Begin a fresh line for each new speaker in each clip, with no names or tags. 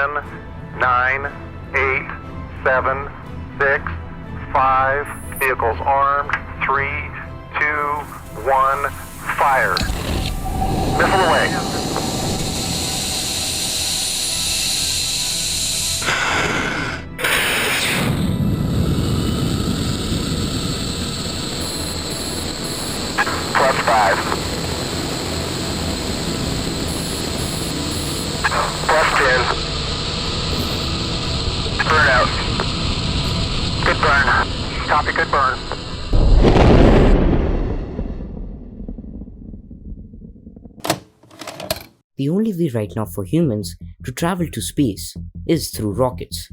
10, 9, 8, 7, 6, 5. Vehicles armed. 3, 2, 1. Fire. Missile away. +5. +10. Burn out. Good burn. Copy, good burn.
The only way right now for humans to travel to space is through rockets.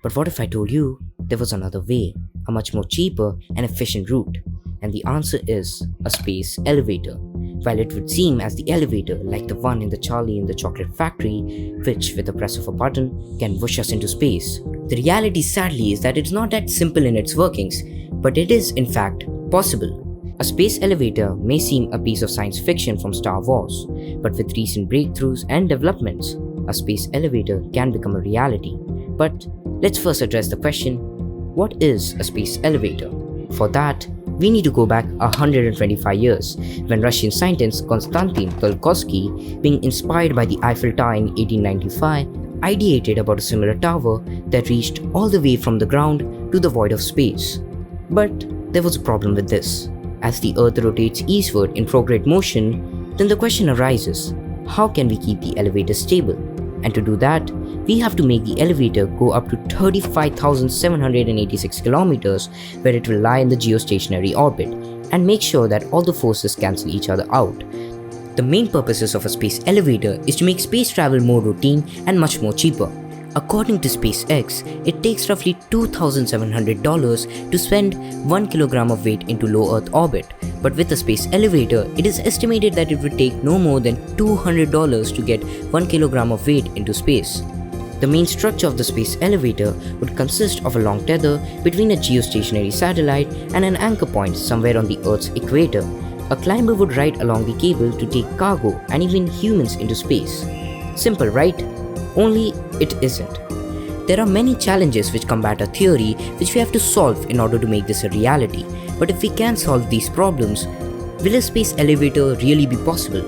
But what if I told you there was another way, a much more cheaper and efficient route? And the answer is a space elevator. While it would seem as the elevator like the one in the Charlie in the Chocolate Factory, which with the press of a button can whoosh us into space, the reality sadly is that it's not that simple in its workings, but it is in fact possible. A space elevator may seem a piece of science fiction from Star Wars, but with recent breakthroughs and developments, a space elevator can become a reality. But let's first address the question, what is a space elevator? For that, we need to go back 125 years, when Russian scientist Konstantin Tsiolkovsky, being inspired by the Eiffel Tower in 1895, ideated about a similar tower that reached all the way from the ground to the void of space. But there was a problem with this. As the Earth rotates eastward in prograde motion, then the question arises, how can we keep the elevator stable? And to do that, we have to make the elevator go up to 35,786 kilometers, where it will lie in the geostationary orbit, and make sure that all the forces cancel each other out. The main purposes of a space elevator is to make space travel more routine and much more cheaper. According to SpaceX, it takes roughly $2,700 to spend 1 kilogram of weight into low Earth orbit, but with a space elevator, it is estimated that it would take no more than $200 to get 1 kilogram of weight into space. The main structure of the space elevator would consist of a long tether between a geostationary satellite and an anchor point somewhere on the Earth's equator. A climber would ride along the cable to take cargo and even humans into space. Simple, right? Only it isn't. There are many challenges which combat our theory, which we have to solve in order to make this a reality. But if we can solve these problems, will a space elevator really be possible?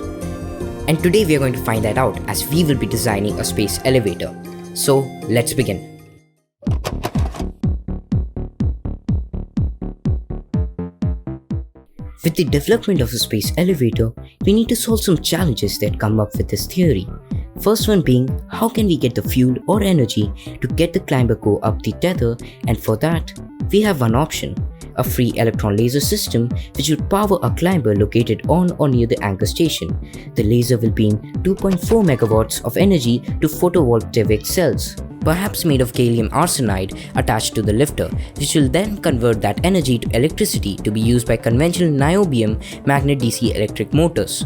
And today we are going to find that out, as we will be designing a space elevator. So let's begin. With the development of a space elevator, we need to solve some challenges that come up with this theory. First one being, how can we get the fuel or energy to get the climber go up the tether, and for that, we have one option, a free electron laser system which will power a climber located on or near the anchor station. The laser will beam 2.4 megawatts of energy to photovoltaic cells, perhaps made of gallium arsenide attached to the lifter, which will then convert that energy to electricity to be used by conventional niobium magnet DC electric motors.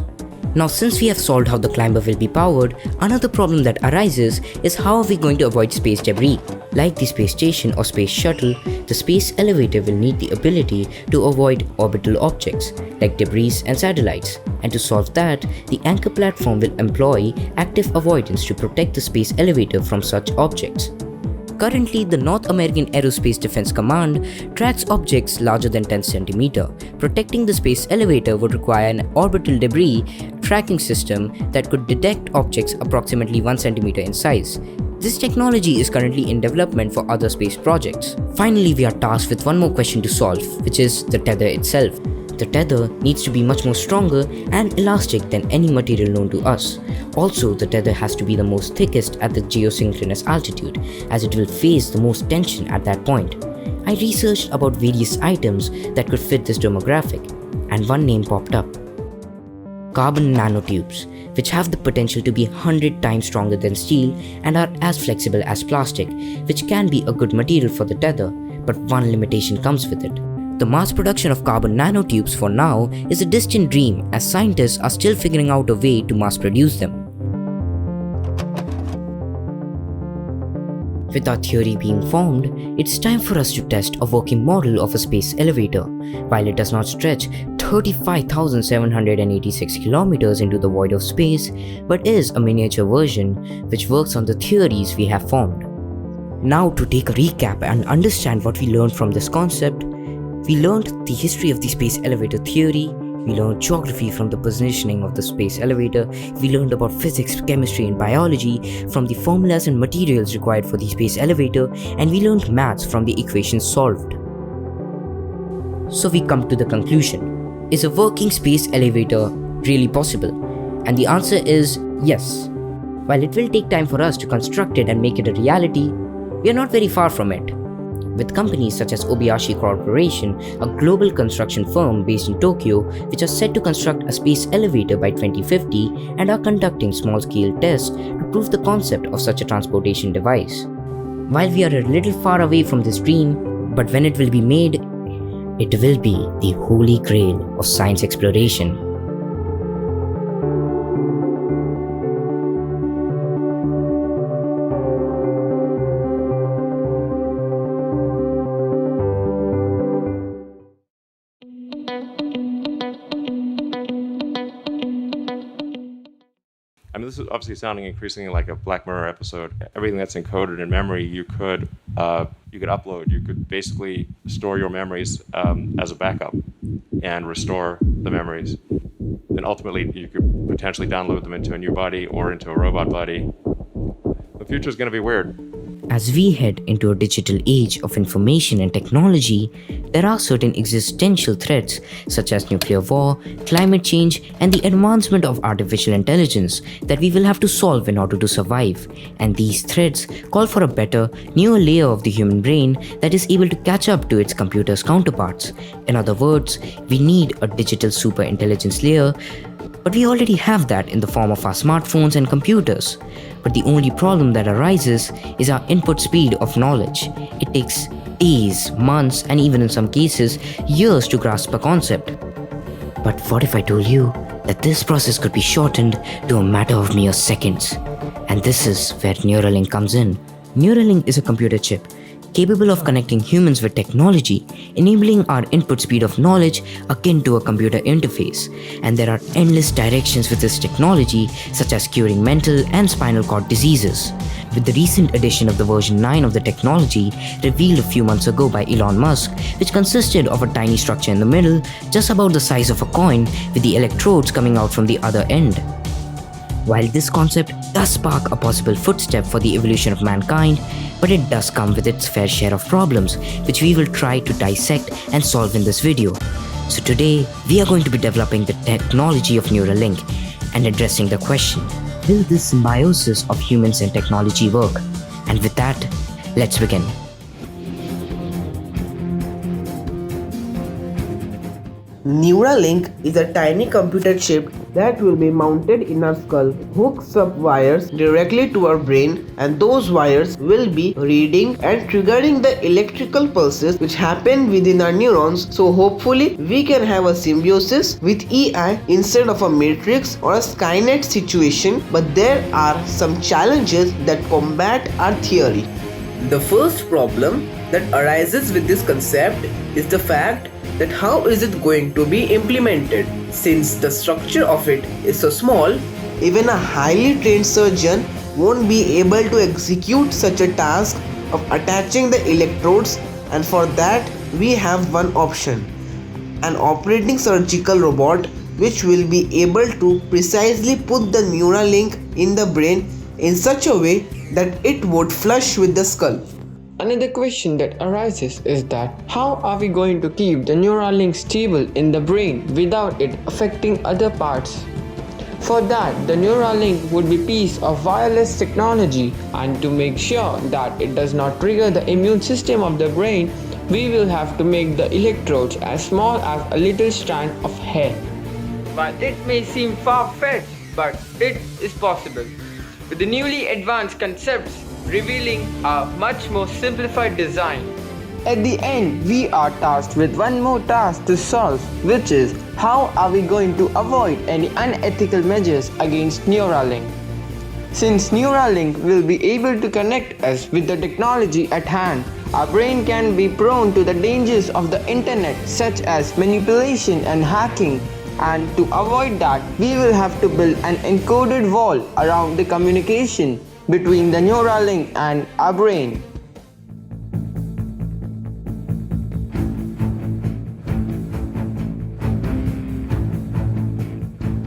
Now, since we have solved how the climber will be powered, another problem that arises is how are we going to avoid space debris? Like the space station or space shuttle, the space elevator will need the ability to avoid orbital objects like debris and satellites. And to solve that, the anchor platform will employ active avoidance to protect the space elevator from such objects. Currently, the North American Aerospace Defense Command tracks objects larger than 10 cm. Protecting the space elevator would require an orbital debris tracking system that could detect objects approximately 1 cm in size. This technology is currently in development for other space projects. Finally, we are tasked with one more question to solve, which is the tether itself. The tether needs to be much more stronger and elastic than any material known to us. Also, the tether has to be the most thickest at the geosynchronous altitude, as it will face the most tension at that point. I researched about various items that could fit this demographic, and one name popped up. Carbon nanotubes, which have the potential to be 100 times stronger than steel and are as flexible as plastic, which can be a good material for the tether, but one limitation comes with it. The mass production of carbon nanotubes for now is a distant dream, as scientists are still figuring out a way to mass produce them. With our theory being formed, it's time for us to test a working model of a space elevator. While it does not stretch 35,786 kilometers into the void of space, but is a miniature version which works on the theories we have formed. Now, to take a recap and understand what we learned from this concept, we learned the history of the space elevator theory, we learned geography from the positioning of the space elevator, we learned about physics, chemistry and biology from the formulas and materials required for the space elevator, and we learned maths from the equations solved. So we come to the conclusion. Is a working space elevator really possible? And the answer is yes. While it will take time for us to construct it and make it a reality, we are not very far from it. With companies such as Obayashi Corporation, a global construction firm based in Tokyo, which are set to construct a space elevator by 2050 and are conducting small-scale tests to prove the concept of such a transportation device. While we are a little far away from this dream, but when it will be made, it will be the holy grail of science exploration.
I mean, this is obviously sounding increasingly like a Black Mirror episode. Everything that's encoded in memory, you could upload. You could basically store your memories as a backup and restore the memories. Then ultimately, you could potentially download them into a new body or into a robot body. The future is going to be weird.
As we head into a digital age of information and technology, there are certain existential threats such as nuclear war, climate change, and the advancement of artificial intelligence that we will have to solve in order to survive. And these threats call for a better, newer layer of the human brain that is able to catch up to its computer's counterparts. In other words, we need a digital super intelligence layer, but we already have that in the form of our smartphones and computers. But the only problem that arises is our input speed of knowledge. It takes days, months, and even in some cases, years to grasp a concept. But what if I told you that this process could be shortened to a matter of mere seconds? And this is where Neuralink comes in. Neuralink is a computer chip capable of connecting humans with technology, enabling our input speed of knowledge akin to a computer interface. And there are endless directions with this technology, such as curing mental and spinal cord diseases. With the recent addition of the version 9 of the technology, revealed a few months ago by Elon Musk, which consisted of a tiny structure in the middle, just about the size of a coin, with the electrodes coming out from the other end. While this concept does spark a possible footstep for the evolution of mankind, but it does come with its fair share of problems, which we will try to dissect and solve in this video. So today, we are going to be developing the technology of Neuralink and addressing the question, will this symbiosis of humans and technology work? And with that, let's begin.
Neuralink is a tiny computer chip that will be mounted in our skull, hooks up wires directly to our brain, and those wires will be reading and triggering the electrical pulses which happen within our neurons. So hopefully we can have a symbiosis with AI instead of a matrix or a Skynet situation. But there are some challenges that combat our theory. The first problem that arises with this concept is the fact that how is it going to be implemented? Since the structure of it is so small, even a highly trained surgeon won't be able to execute such a task of attaching the electrodes, and for that we have one option: an operating surgical robot which will be able to precisely put the Neuralink in the brain in such a way that it would flush with the skull.
Another question that arises is that how are we going to keep the Neuralink stable in the brain without it affecting other parts? For that, the Neuralink would be a piece of wireless technology, and to make sure that it does not trigger the immune system of the brain, we will have to make the electrodes as small as a little strand of hair. While it may seem far-fetched, but it is possible. With the newly advanced concepts revealing a much more simplified design. At the end, we are tasked with one more task to solve, which is how are we going to avoid any unethical measures against Neuralink. Since Neuralink will be able to connect us with the technology at hand, Our brain can be prone to the dangers of the internet, such as manipulation and hacking. And to avoid that, we will have to build an encoded wall around the communication between the neural link and our brain.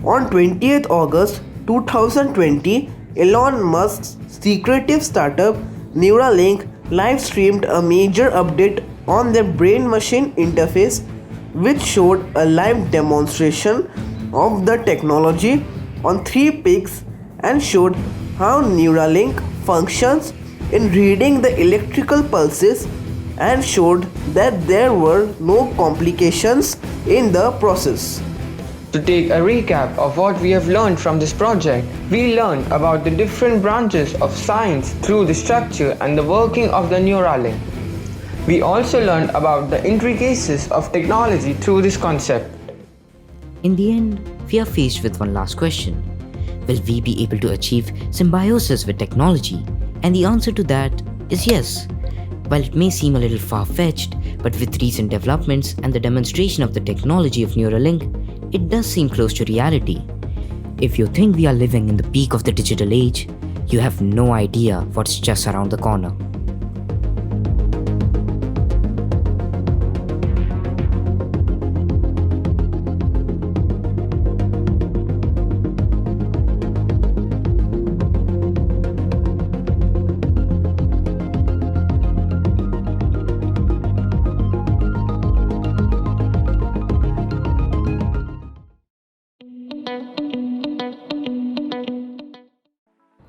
On 20th August 2020, Elon Musk's secretive startup Neuralink live-streamed a major update on their brain-machine interface, which showed a live demonstration of the technology on 3 pics and showed how Neuralink functions in reading the electrical pulses and showed that there were no complications in the process.
To take a recap of what we have learned from this project, we learned about the different branches of science through the structure and the working of the Neuralink. We also learned about the intricacies of technology through this concept.
In the end, we are faced with one last question. Will we be able to achieve symbiosis with technology? And the answer to that is yes. While it may seem a little far-fetched, but with recent developments and the demonstration of the technology of Neuralink, it does seem close to reality. If you think we are living in the peak of the digital age, you have no idea what's just around the corner.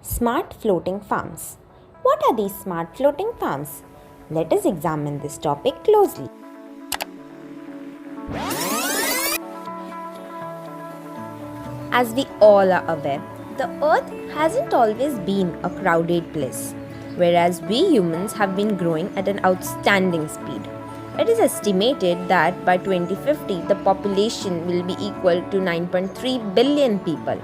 Smart floating farms. What are these smart floating farms? Let us examine this topic closely. As we all are aware, the earth hasn't always been a crowded place, whereas we humans have been growing at an outstanding speed. It is estimated that by 2050, the population will be equal to 9.3 billion people.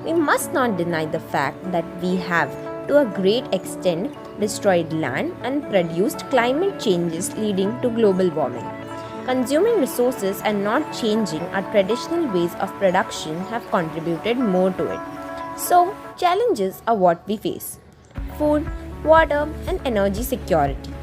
We must not deny the fact that we have, to a great extent, destroyed land and produced climate changes leading to global warming. Consuming resources and not changing our traditional ways of production have contributed more to it. So, challenges are what we face: food, water, and energy security.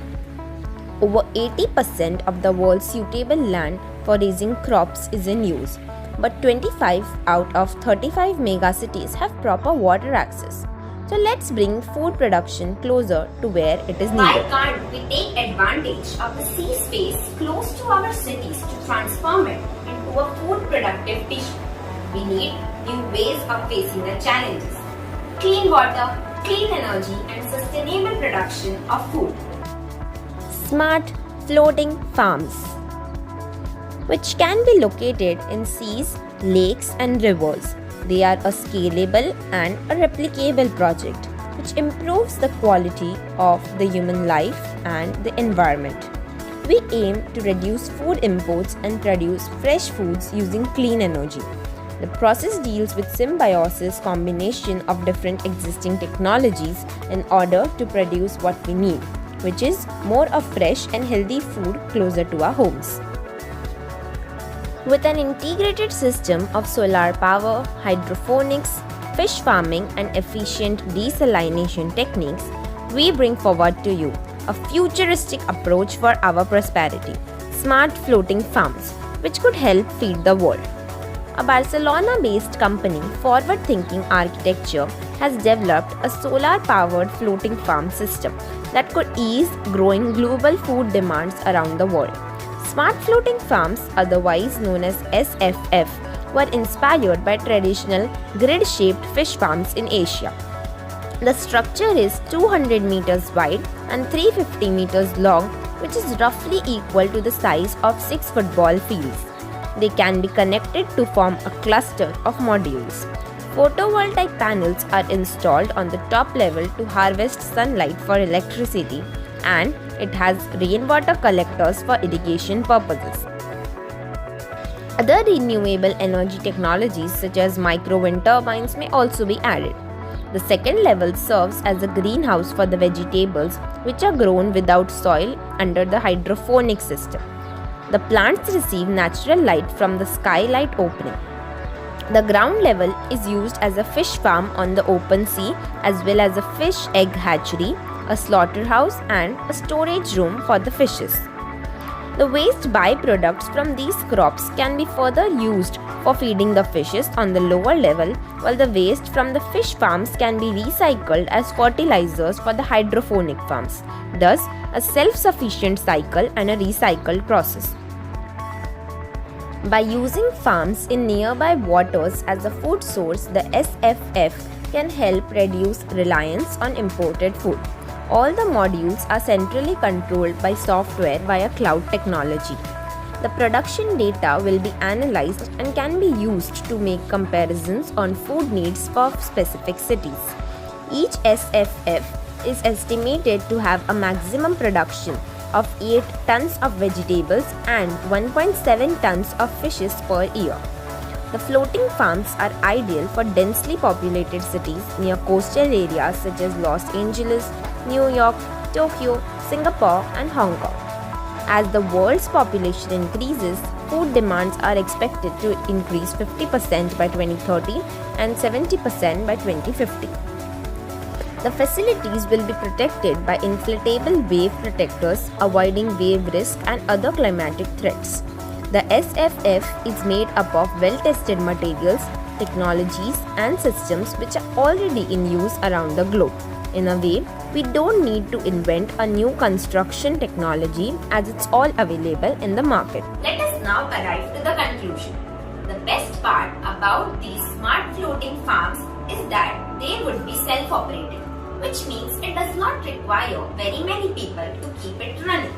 Over 80% of the world's suitable land for raising crops is in use, but 25 out of 35 megacities have proper water access. So let's bring food production closer to where it is needed.
Why can't we take advantage of the sea space close to our cities to transform it into a food productive tissue? We need new ways of facing the challenges: clean water, clean energy, and sustainable production of food.
Smart floating farms, which can be located in seas, lakes, and rivers. They are a scalable and a replicable project which improves the quality of the human life and the environment. We aim to reduce food imports and produce fresh foods using clean energy. The process deals with symbiosis combination of different existing technologies in order to produce what we need, which is more of fresh and healthy food closer to our homes. With an integrated system of solar power, hydroponics, fish farming, and efficient desalination techniques, we bring forward to you a futuristic approach for our prosperity: smart floating farms, which could help feed the world. A Barcelona-based company, Forward Thinking Architecture, has developed a solar-powered floating farm system that could ease growing global food demands around the world. Smart floating farms, otherwise known as SFF, were inspired by traditional grid-shaped fish farms in Asia. The structure is 200 meters wide and 350 meters long, which is roughly equal to the size of 6 football fields. They can be connected to form a cluster of modules. Photovoltaic panels are installed on the top level to harvest sunlight for electricity, and it has rainwater collectors for irrigation purposes. Other renewable energy technologies such as micro wind turbines may also be added. The second level serves as a greenhouse for the vegetables which are grown without soil under the hydroponic system. The plants receive natural light from the skylight opening. The ground level is used as a fish farm on the open sea, as well as a fish egg hatchery, a slaughterhouse, and a storage room for the fishes. The waste byproducts from these crops can be further used for feeding the fishes on the lower level, while the waste from the fish farms can be recycled as fertilizers for the hydroponic farms, thus a self-sufficient cycle and a recycled process. By using farms in nearby waters as a food source, the SFF can help reduce reliance on imported food. All the modules are centrally controlled by software via cloud technology. The production data will be analyzed and can be used to make comparisons on food needs for specific cities. Each SFF is estimated to have a maximum production of 8 tons of vegetables and 1.7 tons of fishes per year. The floating farms are ideal for densely populated cities near coastal areas such as Los Angeles, New York, Tokyo, Singapore, and Hong Kong. As the world's population increases, food demands are expected to increase 50% by 2030 and 70% by 2050. The facilities will be protected by inflatable wave protectors, avoiding wave risk and other climatic threats. The SFF is made up of well-tested materials, technologies, and systems which are already in use around the globe. In a way, we don't need to invent a new construction technology as it's all available in the market.
Let us now arrive to the conclusion. The best part about these smart floating farms is that they would be self-operating, which means it does not require very many people to keep it running.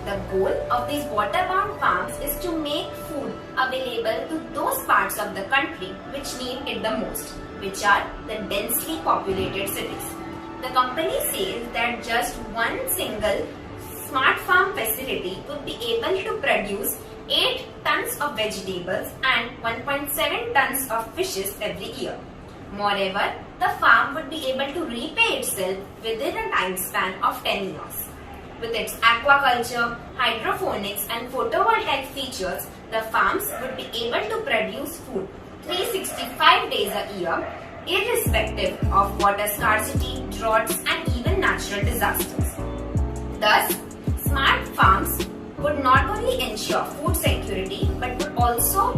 The goal of these waterbound farms is to make food available to those parts of the country which need it the most, which are the densely populated cities. The company says that just one single smart farm facility would be able to produce 8 tons of vegetables and 1.7 tons of fishes every year. Moreover, the farm would be able to repay itself within a time span of 10 years. With its aquaculture, hydroponics and photovoltaic features, the farms would be able to produce food 365 days a year, irrespective of water scarcity, droughts and even natural disasters. Thus, smart farms would not only ensure food security but would also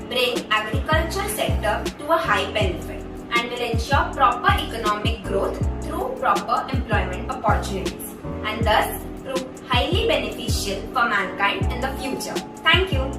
bring agriculture sector to a high benefit and will ensure proper economic growth through proper employment opportunities and thus prove highly beneficial for mankind in the future. Thank you.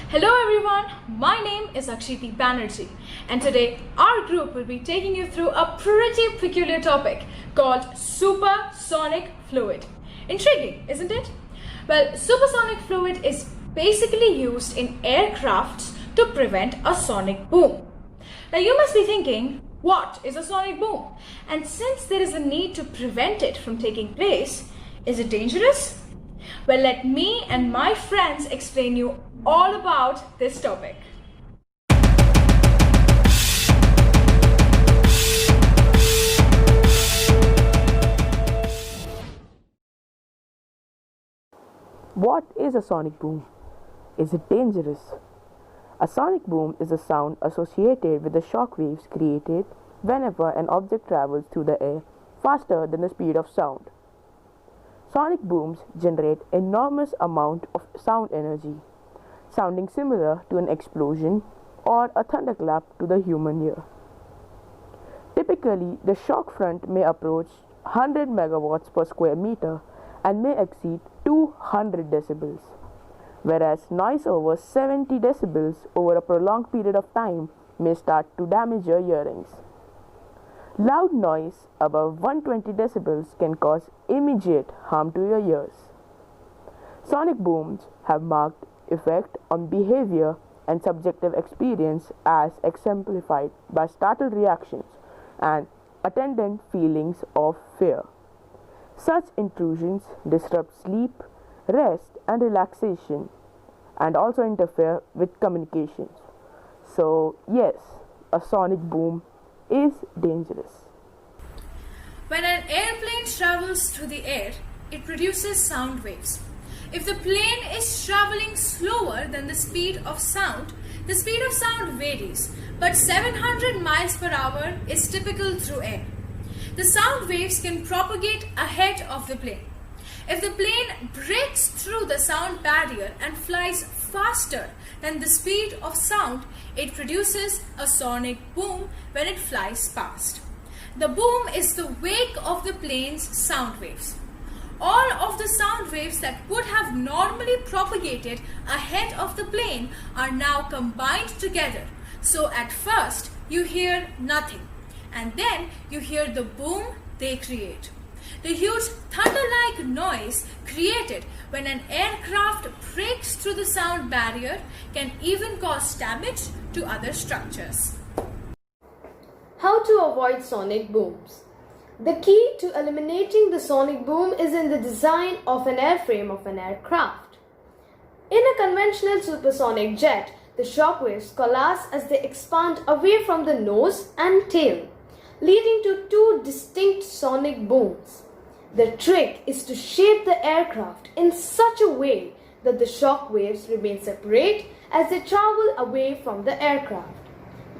Hello everyone, my name is Akshiti Banerjee and today our group will be taking you through a pretty peculiar topic called supersonic fluid. Intriguing, isn't it? Well, supersonic fluid is basically used in aircrafts to prevent a sonic boom. Now you must be thinking, what is a sonic boom? And since there is a need to prevent it from taking place, is it dangerous? Well, let me and my friends explain you all about this topic.
What is a sonic boom? Is it dangerous? A sonic boom is a sound associated with the shock waves created whenever an object travels through the air faster than the speed of sound. Sonic booms generate enormous amount of sound energy, sounding similar to an explosion or a thunderclap to the human ear. Typically, the shock front may approach 100 megawatts per square meter and may exceed 200 decibels, whereas noise over 70 decibels over a prolonged period of time may start to damage your hearings. Loud noise above 120 decibels can cause immediate harm to your ears. Sonic booms have marked effect on behavior and subjective experience as exemplified by startled reactions and attendant feelings of fear. Such intrusions disrupt sleep, rest, and relaxation, and also interfere with communications. So, yes, a sonic boom is dangerous.
When an airplane travels through the air, it produces sound waves. If the plane is traveling slower than the speed of sound varies, but 700 miles per hour is typical through air. The sound waves can propagate ahead of the plane. If the plane breaks through the sound barrier and flies faster than the speed of sound, it produces a sonic boom when it flies past. The boom is the wake of the plane's sound waves. All of the sound waves that would have normally propagated ahead of the plane are now combined together. So at first you hear nothing, and then you hear the boom they create. The huge thunder-like noise created when an aircraft breaks through the sound barrier can even cause damage to other structures.
How to avoid sonic booms? The key to eliminating the sonic boom is in the design of an airframe of an aircraft. In a conventional supersonic jet, the shock waves coalesce as they expand away from the nose and tail, leading to two distinct sonic booms. The trick is to shape the aircraft in such a way that the shock waves remain separate as they travel away from the aircraft.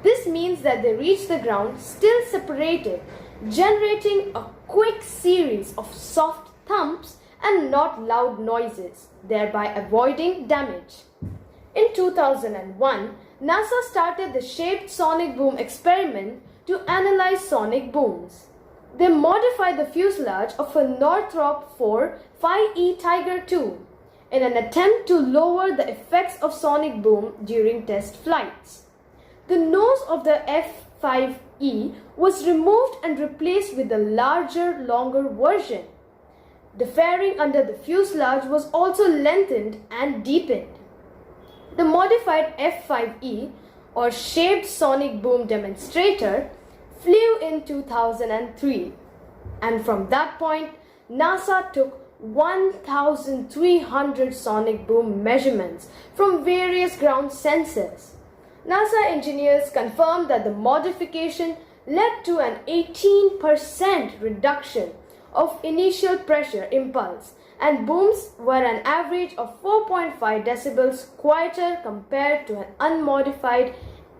This means that they reach the ground still separated, generating a quick series of soft thumps and not loud noises, thereby avoiding damage. In 2001, NASA started the shaped sonic boom experiment to analyze sonic booms. They modified the fuselage of a Northrop 4 5E Tiger II in an attempt to lower the effects of sonic boom during test flights. The nose of the F5E was removed and replaced with a larger, longer version. The fairing under the fuselage was also lengthened and deepened. The modified F5E, or shaped sonic boom demonstrator, flew in 2003, and from that point, NASA took 1,300 sonic boom measurements from various ground sensors. NASA engineers confirmed that the modification led to an 18% reduction of initial pressure impulse, and booms were an average of 4.5 decibels quieter compared to an unmodified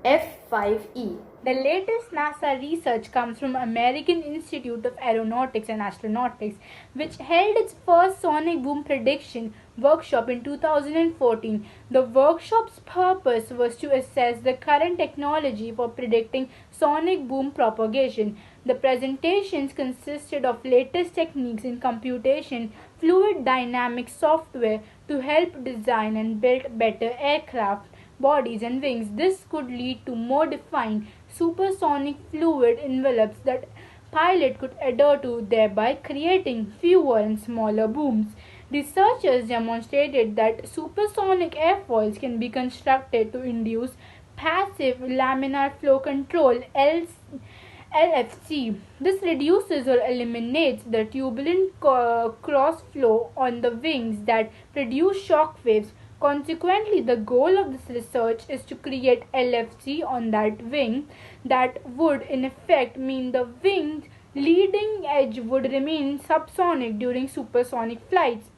F5E.
The latest NASA research comes from American Institute of Aeronautics and Astronautics, which held its first sonic boom prediction workshop in 2014. The workshop's purpose was to assess the current technology for predicting sonic boom propagation. The presentations consisted of latest techniques in computation, fluid dynamics software to help design and build better aircraft bodies and wings. This could lead to more defined supersonic fluid envelopes that pilot could adhere to, thereby creating fewer and smaller booms. Researchers demonstrated that supersonic airfoils can be constructed to induce passive laminar flow control LFC. This reduces or eliminates the turbulent cross flow on the wings that produce shock waves. Consequently, the goal of this research is to create LFC on that wing that would in effect mean the wing's leading edge would remain subsonic during supersonic flights.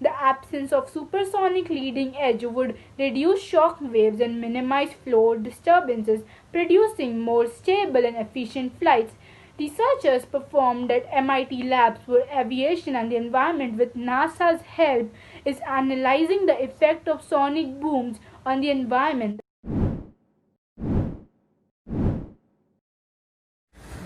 The absence of supersonic leading edge would reduce shock waves and minimize flow disturbances, producing more stable and efficient flights. Researchers performed at MIT Labs for Aviation and the Environment with NASA's help is analyzing the effect of sonic booms on the environment.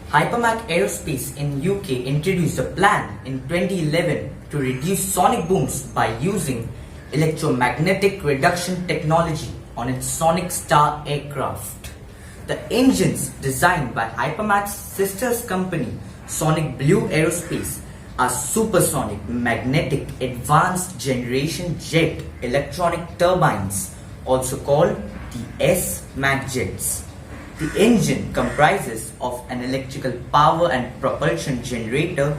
Hypermac Aerospace in UK introduced a plan in 2011 to reduce sonic booms by using electromagnetic radiation technology on its Sonic Star aircraft. The engines designed by Hypermac's sister company Sonic Blue Aerospace are supersonic magnetic advanced generation jet electronic turbines, also called the S-MAG jets. The engine comprises of an electrical power and propulsion generator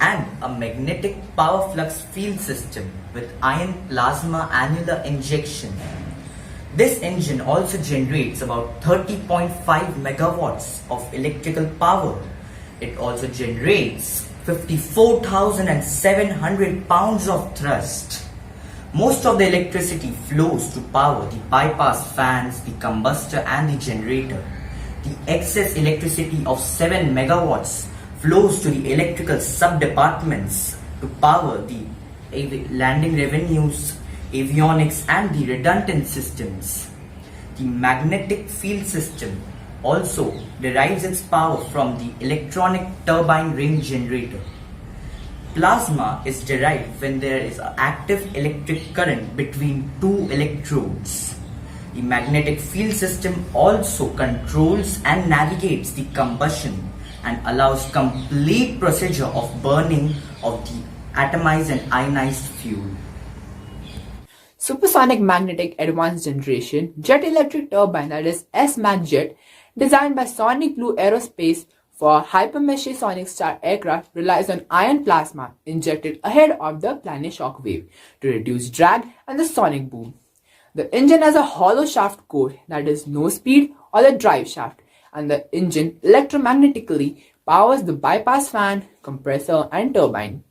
and a magnetic power flux field system with ion plasma annular injection. This engine also generates about 30.5 megawatts of electrical power. It also generates 54,700 pounds of thrust. Most of the electricity flows to power the bypass fans, the combustor and the generator. The excess electricity of 7 megawatts flows to the electrical sub-departments to power the landing revenues, avionics and the redundant systems. The magnetic field system also derives its power from the electronic turbine ring generator. Plasma is derived when there is an active electric current between two electrodes. The magnetic field system also controls and navigates the combustion and allows complete procedure of burning of the atomized and ionized fuel.
Supersonic Magnetic Advanced Generation Jet Electric Turbine, that is SMAG jet, designed by Sonic Blue Aerospace for hypermesh star aircraft, relies on ion plasma injected ahead of the planar shock wave to reduce drag and the sonic boom. The engine has a hollow shaft core, that is no speed or the drive shaft, and the engine electromagnetically powers the bypass fan, compressor and turbine.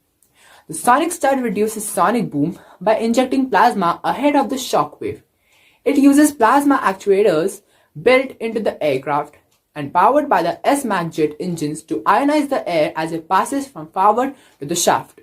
The sonic stud reduces sonic boom by injecting plasma ahead of the shock wave. It uses plasma actuators built into the aircraft and powered by the SMAG jet engines to ionize the air as it passes from forward to the shaft.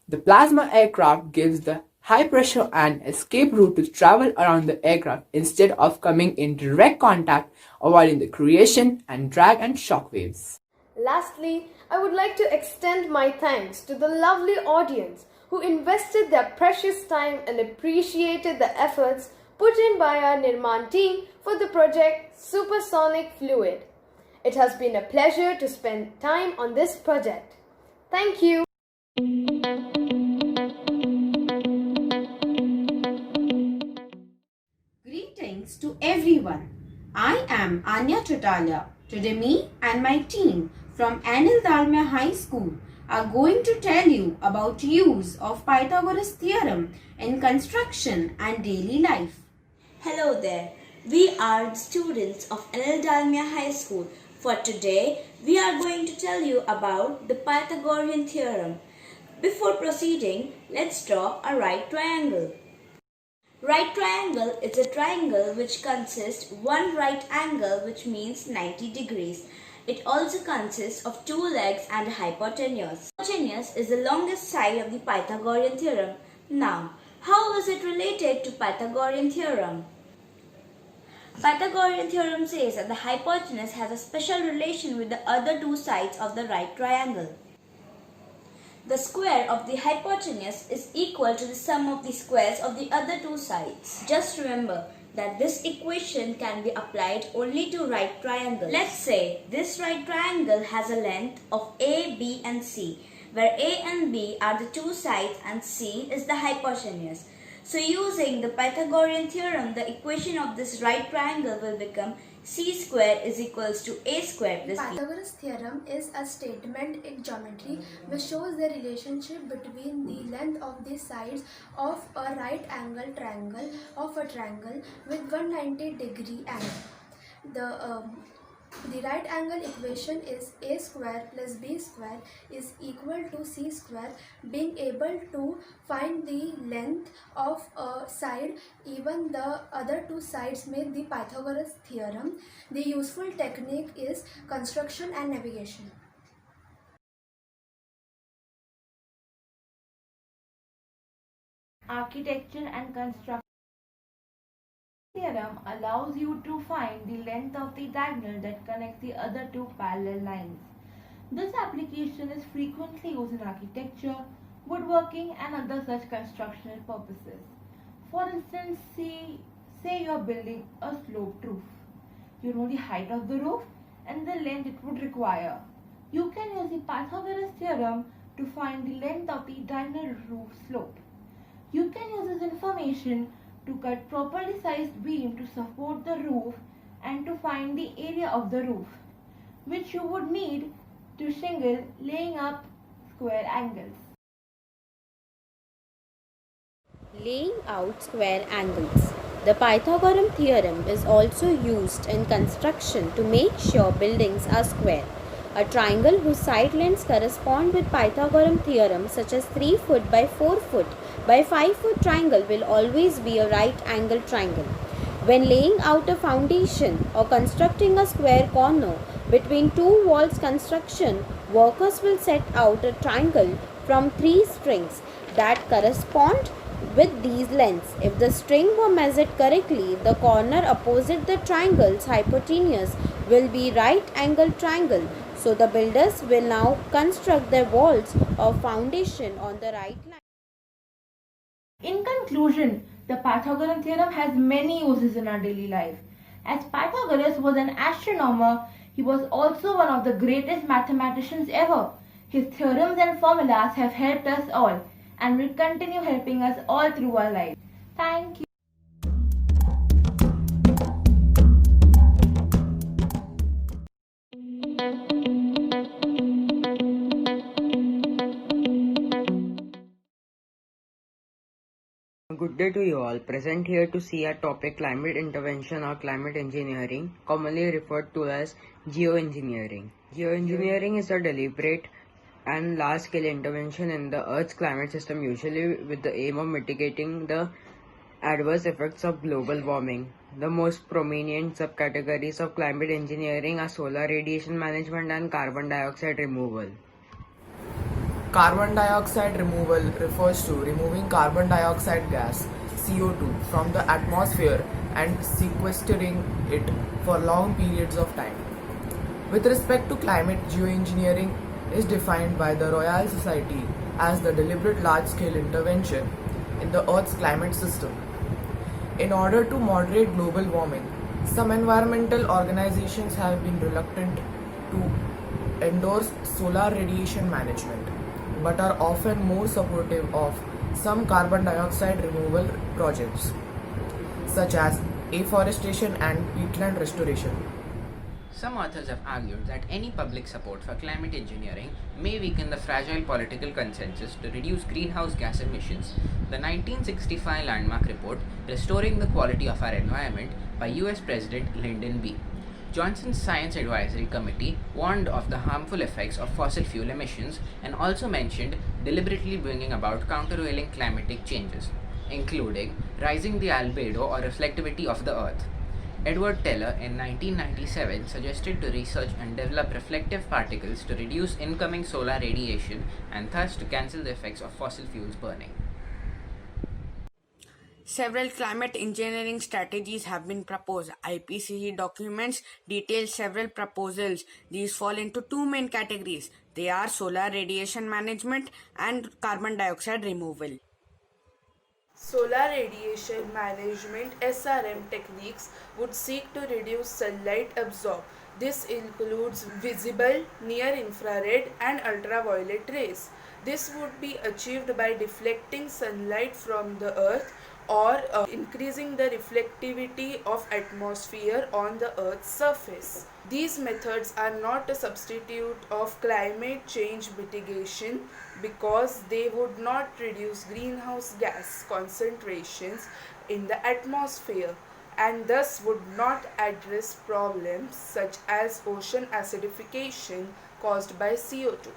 The plasma aircraft gives the high pressure and escape route to travel around the aircraft instead of coming in direct contact, avoiding the creation and drag and shock waves.
Lastly, I would like to extend my thanks to the lovely audience who invested their precious time and appreciated the efforts put in by our Nirmaan team for the project Supersonic Fluid. It has been a pleasure to spend time on this project. Thank you.
Greetings to everyone. I am Anya Totalia. Today me and my team from Anil Dalmia High School are going to tell you about use of Pythagoras theorem in construction and daily life.
Hello there. We are the students of Anil Dalmia High School. For today, we are going to tell you about the Pythagorean theorem. Before proceeding, let's draw a right triangle. Right triangle is a triangle which consists one right angle, which means 90 degrees. It also consists of two legs and a hypotenuse. Hypotenuse is the longest side of the Pythagorean theorem. Now, how is it related to Pythagorean theorem? Pythagorean theorem says that the hypotenuse has a special relation with the other two sides of the right triangle. The square of the hypotenuse is equal to the sum of the squares of the other two sides. Just remember that this equation can be applied only to right triangles. Let's say this right triangle has a length of A, B and C, where A and B are the two sides and C is the hypotenuse. So using the Pythagorean theorem, the equation of this right triangle will become C square is equals to A square plus B.
Pythagoras theorem is a statement in geometry which shows the relationship between the length of the sides of a right angle triangle of a triangle with 190-degree angle. The right angle equation is A square plus B square is equal to C square. Being able to find the length of a side, even the other two sides, make the Pythagoras theorem. The useful technique is construction and navigation.
Architecture and construction. Theorem allows you to find the length of the diagonal that connects the other two parallel lines. This application is frequently used in architecture, woodworking and other such constructional purposes. For instance, say you are building a sloped roof. You know the height of the roof and the length it would require. You can use the Pythagoras theorem to find the length of the diagonal roof slope. You can use this information to cut properly sized beam to support the roof and to find the area of the roof, which you would need to shingle laying up square angles.
Laying out square angles. The Pythagorean theorem is also used in construction to make sure buildings are square. A triangle whose side lengths correspond with Pythagorean theorem, such as 3 foot by 4 foot by 5 foot triangle, will always be a right angle triangle. When laying out a foundation or constructing a square corner between two walls construction, workers will set out a triangle from 3 strings that correspond with these lengths. If the string were measured correctly, the corner opposite the triangle's hypotenuse will be right angle triangle. So the builders will now construct their walls or foundation on the right line.
In conclusion, the Pythagorean theorem has many uses in our daily life. As Pythagoras was an astronomer, he was also one of the greatest mathematicians ever. His theorems and formulas have helped us all and will continue helping us all through our lives. Thank you.
Good day to you all. Present here to see our topic climate intervention or climate engineering, commonly referred to as geoengineering. Geoengineering is a deliberate and large-scale intervention in the Earth's climate system, usually with the aim of mitigating the adverse effects of global warming. The most prominent subcategories of climate engineering are solar radiation management and carbon dioxide removal.
Carbon dioxide removal refers to removing carbon dioxide gas CO2 from the atmosphere and sequestering it for long periods of time. With respect to climate, geoengineering is defined by the Royal Society as the deliberate large-scale intervention in the Earth's climate system. In order to moderate global warming, some environmental organizations have been reluctant to endorse solar radiation management, but are often more supportive of some carbon dioxide removal projects, such as afforestation and peatland restoration.
Some authors have argued that any public support for climate engineering may weaken the fragile political consensus to reduce greenhouse gas emissions. The 1965 landmark report, Restoring the Quality of Our Environment, by US President Lyndon B. Johnson's Science Advisory Committee warned of the harmful effects of fossil fuel emissions and also mentioned deliberately bringing about countervailing climatic changes, including rising the albedo or reflectivity of the Earth. Edward Teller in 1997 suggested to research and develop reflective particles to reduce incoming solar radiation and thus to cancel the effects of fossil fuels burning.
Several climate engineering strategies have been proposed. IPCC documents detail several proposals. These fall into two main categories. They are solar radiation management and carbon dioxide removal.
Solar radiation management (SRM) techniques would seek to reduce sunlight absorption. This includes visible, near-infrared and ultraviolet rays. This would be achieved by deflecting sunlight from the earth or increasing the reflectivity of atmosphere on the earth's surface. These methods are not a substitute of climate change mitigation because they would not reduce greenhouse gas concentrations in the atmosphere and thus would not address problems such as ocean acidification caused by CO2.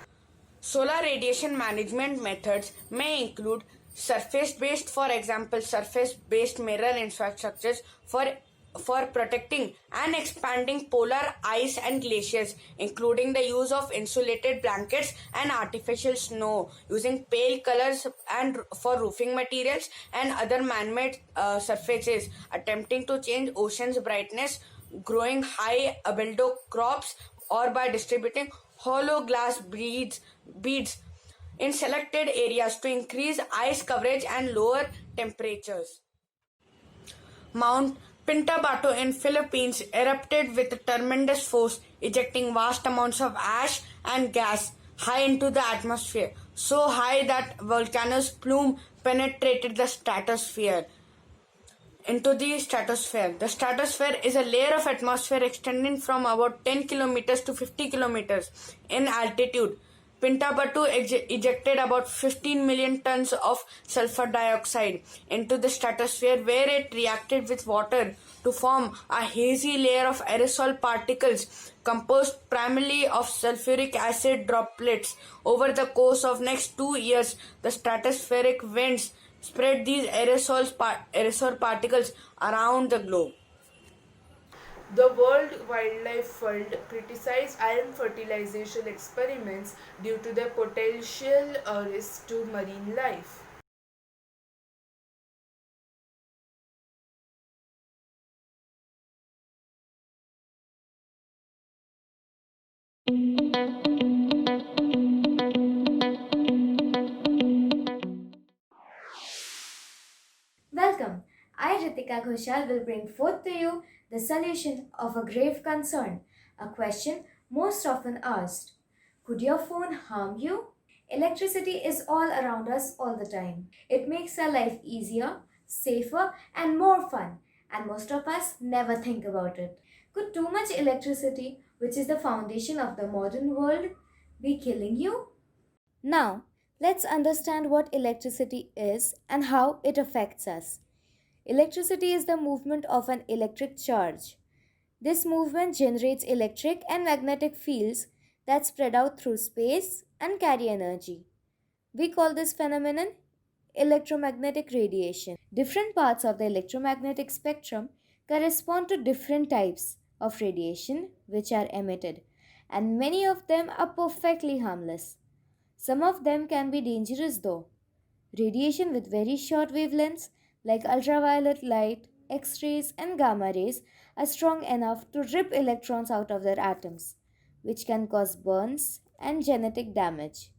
Solar radiation management methods may include surface-based, for example, surface-based mirror infrastructures for protecting and expanding polar ice and glaciers, including the use of insulated blankets and artificial snow, using pale colors and for roofing materials and other man-made surfaces, attempting to change ocean's brightness, growing high albedo crops, or by distributing hollow glass beads in selected areas to increase ice coverage and lower temperatures. Mount Pinatubo in Philippines erupted with tremendous force, ejecting vast amounts of ash and gas high into the atmosphere, so high that volcano's plume penetrated the stratosphere. The stratosphere is a layer of atmosphere extending from about 10 kilometers to 50 kilometers in altitude, Pintabatu ejected about 15 million tons of sulfur dioxide into the stratosphere, where it reacted with water to form a hazy layer of aerosol particles composed primarily of sulfuric acid droplets. Over the course of next 2 years, the stratospheric winds spread these aerosol particles around the globe.
The World Wildlife Fund criticized iron fertilization experiments due to their potential risk to marine life.
Welcome. I, Ritika Ghoshal, will bring forth to you the solution of a grave concern, a question most often asked. Could your phone harm you? Electricity is all around us all the time. It makes our life easier, safer, and more fun, and most of us never think about it. Could too much electricity, which is the foundation of the modern world, be killing you? Now, let's understand what electricity is and how it affects us. Electricity is the movement of an electric charge. This movement generates electric and magnetic fields that spread out through space and carry energy. We call this phenomenon electromagnetic radiation. Different parts of the electromagnetic spectrum correspond to different types of radiation which are emitted, and many of them are perfectly harmless. Some of them can be dangerous though. Radiation with very short wavelengths like ultraviolet light, X rays, and gamma rays are strong enough to rip electrons out of their atoms, which can cause burns and genetic damage.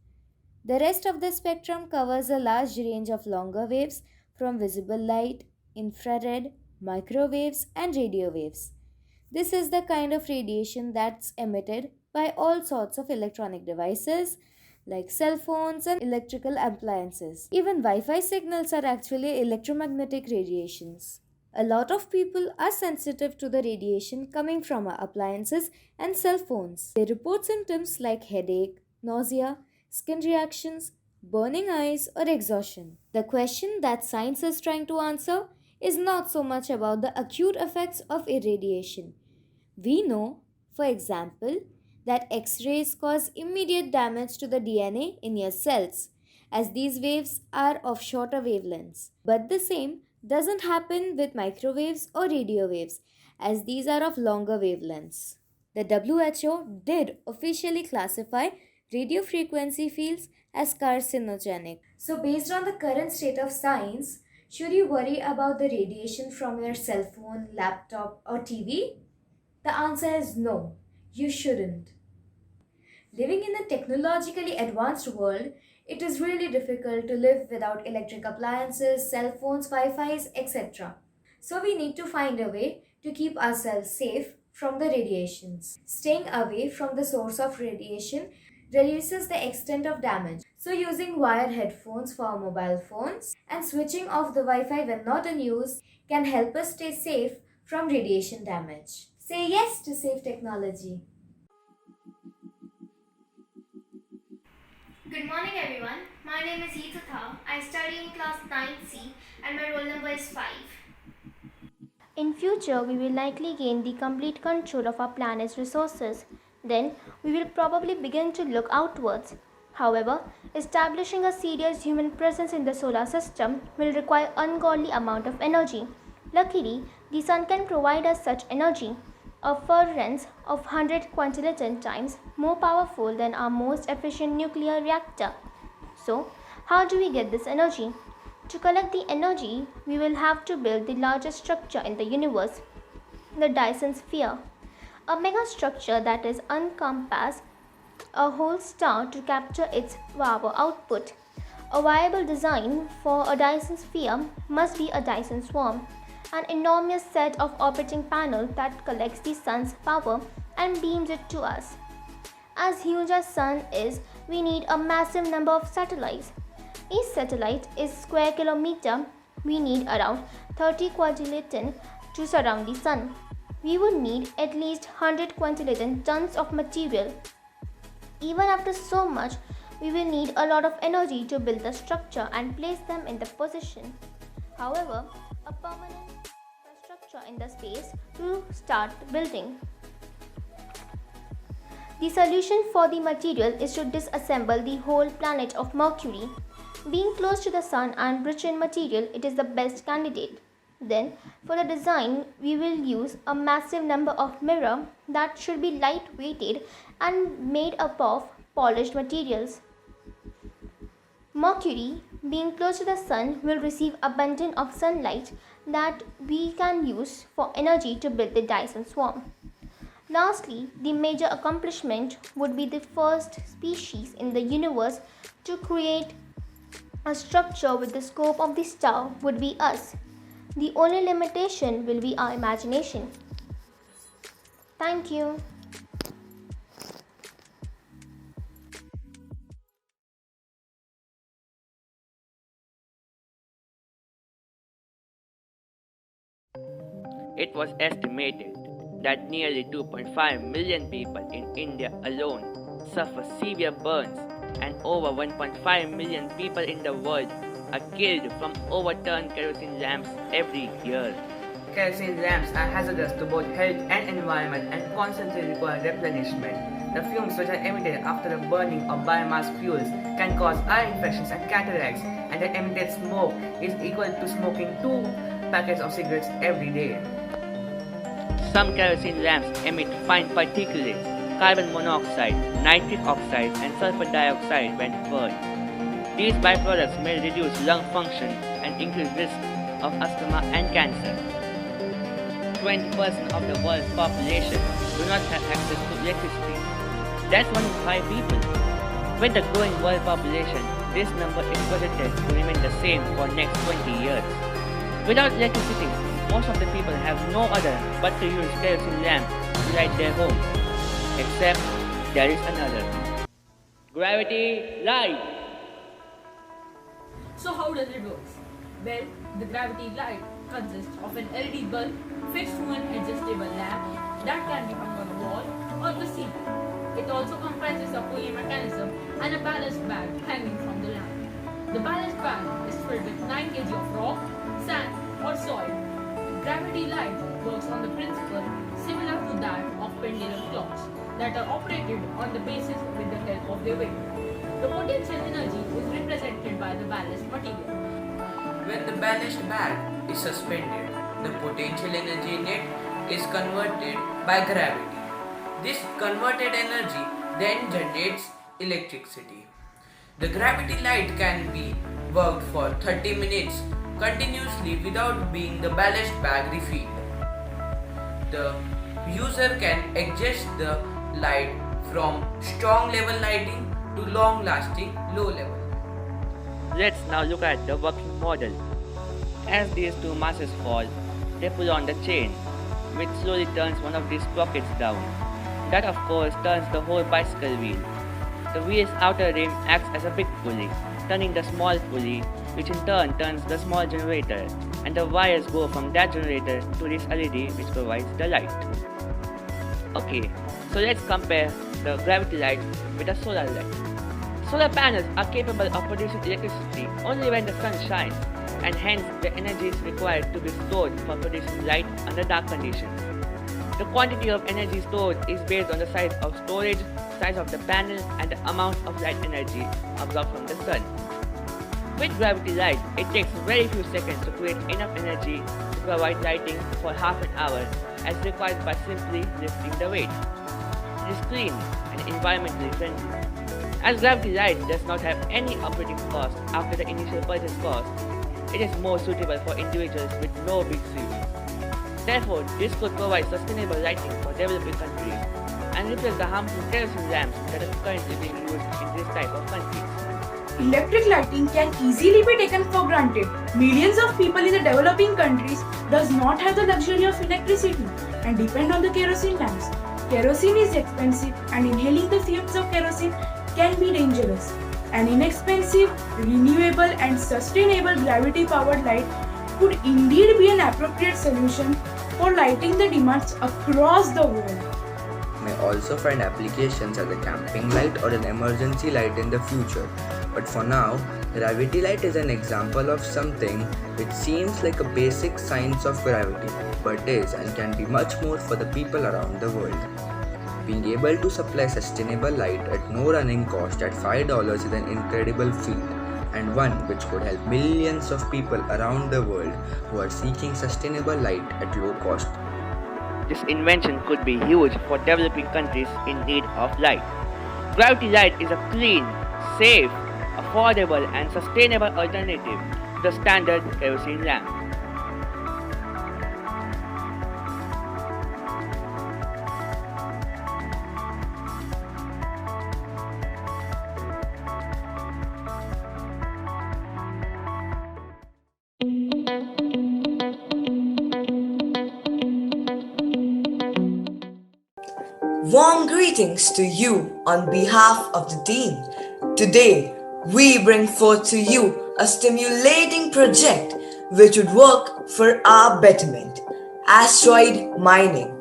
The rest of the spectrum covers a large range of longer waves from visible light, infrared, microwaves, and radio waves. This is the kind of radiation that's emitted by all sorts of electronic devices like cell phones and electrical appliances. Even Wi Fi signals are actually electromagnetic radiations. A lot of people are sensitive to the radiation coming from our appliances and cell phones. They report symptoms like headache, nausea, skin reactions, burning eyes, or exhaustion. The question that science is trying to answer is not so much about the acute effects of irradiation. We know, for example, that X rays cause immediate damage to the DNA in your cells, as these waves are of shorter wavelengths. But the same doesn't happen with microwaves or radio waves, as these are of longer wavelengths. The WHO did officially classify radio frequency fields as carcinogenic. So, based on the current state of science, should you worry about the radiation from your cell phone, laptop, or TV? The answer is no, you shouldn't. Living in a technologically advanced world, it is really difficult to live without electric appliances, cell phones, Wi-Fi's, etc. So we need to find a way to keep ourselves safe from the radiations. Staying away from the source of radiation reduces the extent of damage. So using wired headphones for our mobile phones and switching off the Wi-Fi when not in use can help us stay safe from radiation damage. Say yes to safe technology.
Good morning everyone. My name is Yitutha. I study in class 9C and my roll number is 5.
In future, we will likely gain the complete control of our planet's resources. Then, we will probably begin to look outwards. However, establishing a serious human presence in the solar system will require ungodly amount of energy. Luckily, the sun can provide us such energy, a furnace of 100 quintillion times more powerful than our most efficient nuclear reactor. So, how do we get this energy? To collect the energy, we will have to build the largest structure in the universe, the Dyson sphere, a megastructure that is encompass a whole star to capture its power output. A viable design for a Dyson sphere must be a Dyson swarm, an enormous set of orbiting panels that collects the sun's power and beams it to us. As huge as sun is, we need a massive number of satellites. Each satellite is square kilometer. We need around 30 quadrillion to surround the sun. We would need at least 100 quintillion tons of material. Even after so much, we will need a lot of energy to build the structure and place them in the position. However, a permanent structure in the space to start building. The solution for the material is to disassemble the whole planet of Mercury. Being close to the Sun and rich in material, it is the best candidate. Then, for the design, we will use a massive number of mirrors that should be light-weighted and made up of polished materials. Mercury, being close to the Sun, will receive abundance of sunlight that we can use for energy to build the Dyson swarm. Lastly, the major accomplishment would be the first species in the universe to create a structure with the scope of the star would be us. The only limitation will be our imagination. Thank you.
It was estimated that nearly 2.5 million people in India alone suffer severe burns, and over 1.5 million people in the world are killed from overturned kerosene lamps every year.
Kerosene lamps are hazardous to both health and environment and constantly require replenishment. The fumes which are emitted after the burning of biomass fuels can cause eye infections and cataracts, and the emitted smoke is equal to smoking 2 packets of cigarettes every day.
Some kerosene lamps emit fine particulates, carbon monoxide, nitric oxide, and sulfur dioxide when burned. These byproducts may reduce lung function and increase risk of asthma and cancer. 20% of the world's population do not have access to electricity. That's 1 in 5 people. With the growing world population, this number is projected to remain the same for next 20 years. Without electricity, most of the people have no other but to use kerosene lamps to light their homes. Except there is another. Gravity light!
So how does it work? Well, the gravity light consists of an LED bulb fixed to an adjustable lamp that can be hung on a wall or the ceiling. It also comprises a pulley mechanism and a ballast bag hanging from the lamp. The ballast bag is filled with 9 kg of rock, sand or soil. Gravity light works on the principle similar to that of pendulum clocks that are operated on the basis with the help of their weight. The potential energy is represented by the ballast material.
When the ballast bag is suspended, the potential energy in it is converted by gravity. This converted energy then generates electricity. The gravity light can be worked for 30 minutes continuously without being the ballast bag refilled. The user can adjust the light from strong level lighting to long lasting low level.
Let's now look at the working model. As these two masses fall, they pull on the chain, which slowly turns one of these sprockets down. That of course turns the whole bicycle wheel. The wheel's outer rim acts as a big pulley, turning the small pulley, which in turn turns the small generator, and the wires go from that generator to this LED which provides the light. Okay, so let's compare the gravity light with a solar light. Solar panels are capable of producing electricity only when the sun shines, and hence the energy is required to be stored for producing light under dark conditions. The quantity of energy stored is based on the size of storage, size of the panel, and the amount of light energy absorbed from the sun. With gravity light, it takes very few seconds to create enough energy to provide lighting for half an hour as required by simply lifting the weight. It is clean and environmentally friendly. As gravity light does not have any operating cost after the initial purchase cost, it is more suitable for individuals with no big savings. Therefore, this could provide sustainable lighting for developing countries and replace the harmful kerosene lamps that are currently being used in this type of countries.
Electric lighting can easily be taken for granted. Millions of people in the developing countries does not have the luxury of electricity and depend on the kerosene lamps. Kerosene is expensive and inhaling the fumes of kerosene can be dangerous. An inexpensive, renewable and sustainable gravity-powered light could indeed be an appropriate solution for lighting the demands across the world.
may also find applications as a camping light or an emergency light in the future. But for now, gravity light is an example of something which seems like a basic science of gravity, but is and can be much more for the people around the world. Being able to supply sustainable light at no running cost at $5 is an incredible feat, and one which could help millions of people around the world who are seeking sustainable light at low cost.
This invention could be huge for developing countries in need of light. Gravity light is a clean, safe, affordable and sustainable alternative to the standard kerosene lamp.
Warm greetings to you on behalf of the Dean. Today, we bring forth to you a stimulating project which would work for our betterment. Asteroid mining.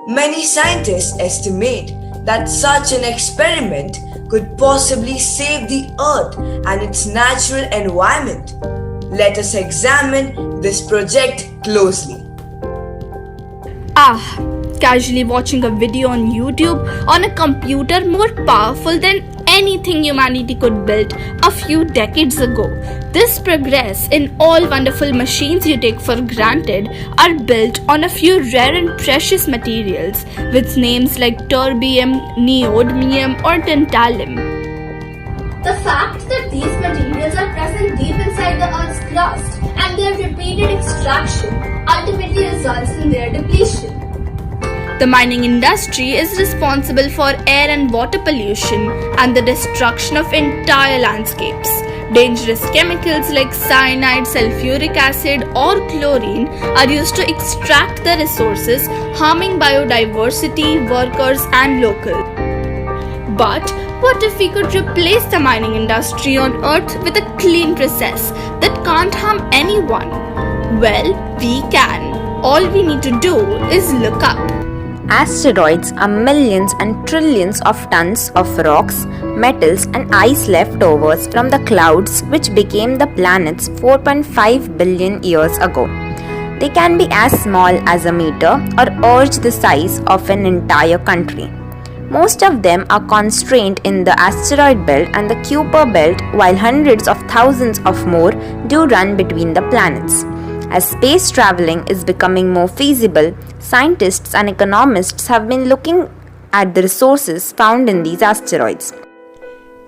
Many scientists estimate that such an experiment could possibly save the Earth and its natural environment. Let us examine this project closely.
Casually watching a video on YouTube on a computer more powerful than anything humanity could build a few decades ago. This progress in all wonderful machines you take for granted are built on a few rare and precious materials with names like terbium, neodymium or tantalum.
The fact that these materials are present deep inside the Earth's crust and their repeated extraction ultimately results in their depletion.
The mining industry is responsible for air and water pollution and the destruction of entire landscapes. Dangerous chemicals like cyanide, sulfuric acid, or chlorine are used to extract the resources, harming biodiversity, workers, and locals. But what if we could replace the mining industry on Earth with a clean process that can't harm anyone? Well, we can. All we need to do is look up.
Asteroids are millions and trillions of tons of rocks, metals and ice leftovers from the clouds which became the planets 4.5 billion years ago. They can be as small as a meter or urge the size of an entire country. Most of them are constrained in the asteroid belt and the Kuiper belt, while hundreds of thousands of more do run between the planets. As space traveling is becoming more feasible, scientists and economists have been looking at the resources found in these asteroids.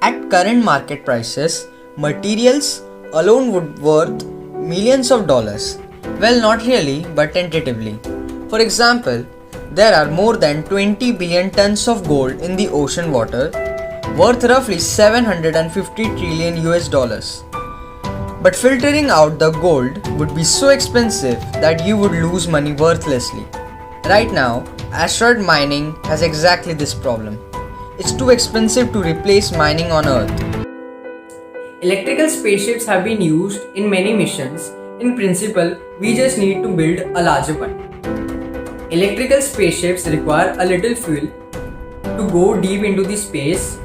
At current market prices, materials alone would worth millions of dollars. Well, not really, but tentatively. For example, there are more than 20 billion tons of gold in the ocean water, worth roughly 750 trillion US dollars. But filtering out the gold would be so expensive that you would lose money worthlessly. Right now, asteroid mining has exactly this problem. It's too expensive to replace mining on Earth.
Electrical spaceships have been used in many missions. In principle, we just need to build a larger one. Electrical spaceships require a little fuel to go deep into the space,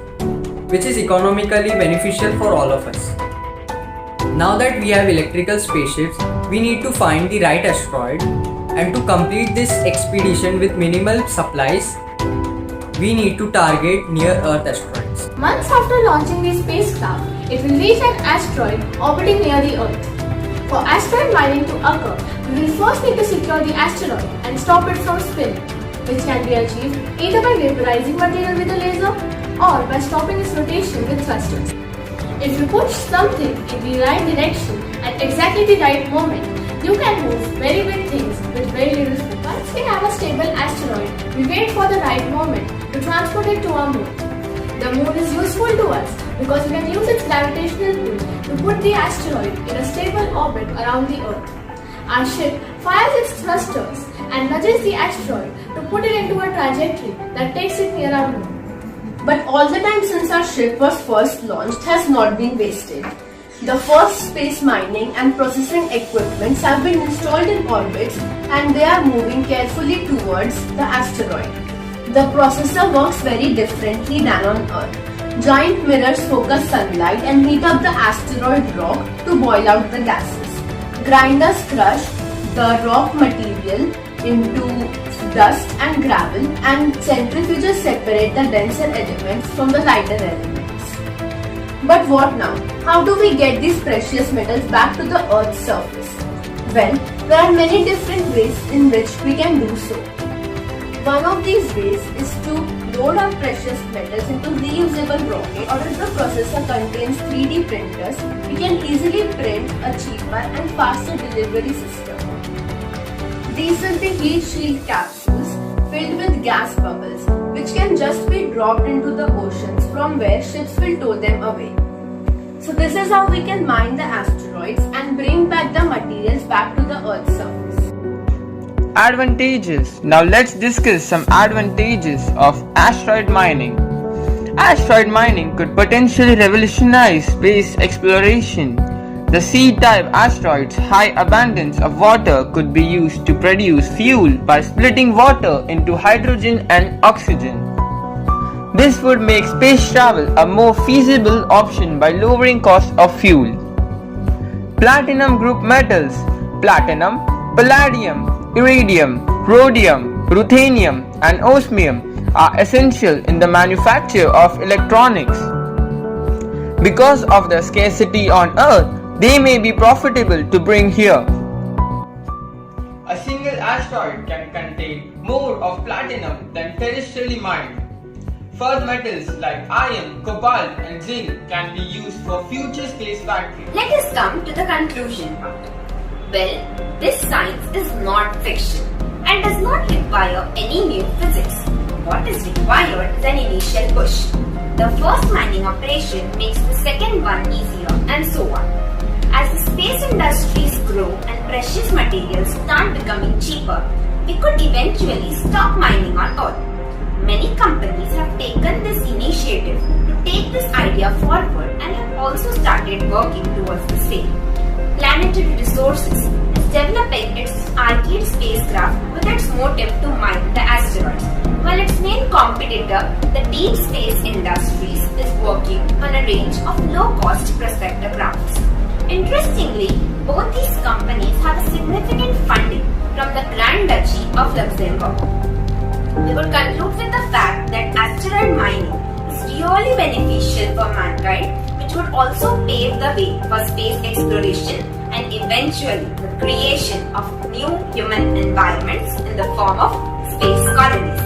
which is economically beneficial for all of us. Now that we have electrical spaceships, we need to find the right asteroid, and to complete this expedition with minimal supplies, we need to target near-Earth asteroids.
Months after launching the spacecraft, it will reach an asteroid orbiting near the Earth. For asteroid mining to occur, we will first need to secure the asteroid and stop it from spinning, which can be achieved either by vaporizing material with a laser or by stopping its rotation with thrusters. If you push something in the right direction at exactly the right moment, you can move very big things with very little force. Once we have a stable asteroid, we wait for the right moment to transport it to our moon. The moon is useful to us because we can use its gravitational pull to put the asteroid in a stable orbit around the Earth. Our ship fires its thrusters and nudges the asteroid to put it into a trajectory that takes it near our moon.
But all the time since our ship was first launched has not been wasted. The first space mining and processing equipments have been installed in orbits and they are moving carefully towards the asteroid. The processor works very differently than on Earth. Giant mirrors focus sunlight and heat up the asteroid rock to boil out the gases. Grinders crush the rock material into dust and gravel, and centrifuges separate the denser elements from the lighter elements. But what now? How do we get these precious metals back to the Earth's surface? Well, there are many different ways in which we can do so. One of these ways is to load our precious metals into reusable rockets, or if the processor contains 3D printers, we can easily print a cheaper and faster delivery system. These will be heat shield capsules filled with gas bubbles, which can just be dropped into the oceans from where ships will tow them away. So this is how we can mine the asteroids and bring back the materials back to the Earth's surface.
Advantages. Now let's discuss some advantages of asteroid mining. Asteroid mining could potentially revolutionize space exploration. The C-type asteroids' high abundance of water could be used to produce fuel by splitting water into hydrogen and oxygen. This would make space travel a more feasible option by lowering cost of fuel. Platinum group metals. Platinum, palladium, iridium, rhodium, ruthenium, and osmium are essential in the manufacture of electronics. Because of the scarcity on Earth, they may be profitable to bring here. A single asteroid can contain more of platinum than terrestrially mined. Further metals like iron, cobalt, and zinc can be used for future space factories.
Let us come to the conclusion part. Well, this science is not fiction and does not require any new physics. What is required is an initial push. The first mining operation makes the second one easier, and so on. As the space industries grow and precious materials start becoming cheaper, we could eventually stop mining on Earth. Many companies have taken this initiative to take this idea forward and have also started working towards the same. Planetary Resources is developing its Arcade spacecraft with its motive to mine the asteroids, while its main competitor, the Deep Space Industries, is working on a range of low-cost prospector crafts. Interestingly, both these companies have a significant funding from the Grand Duchy of Luxembourg. We would conclude with the fact that asteroid mining is really beneficial for mankind, which would also pave the way for space exploration and eventually the creation of new human environments in the form of space colonies.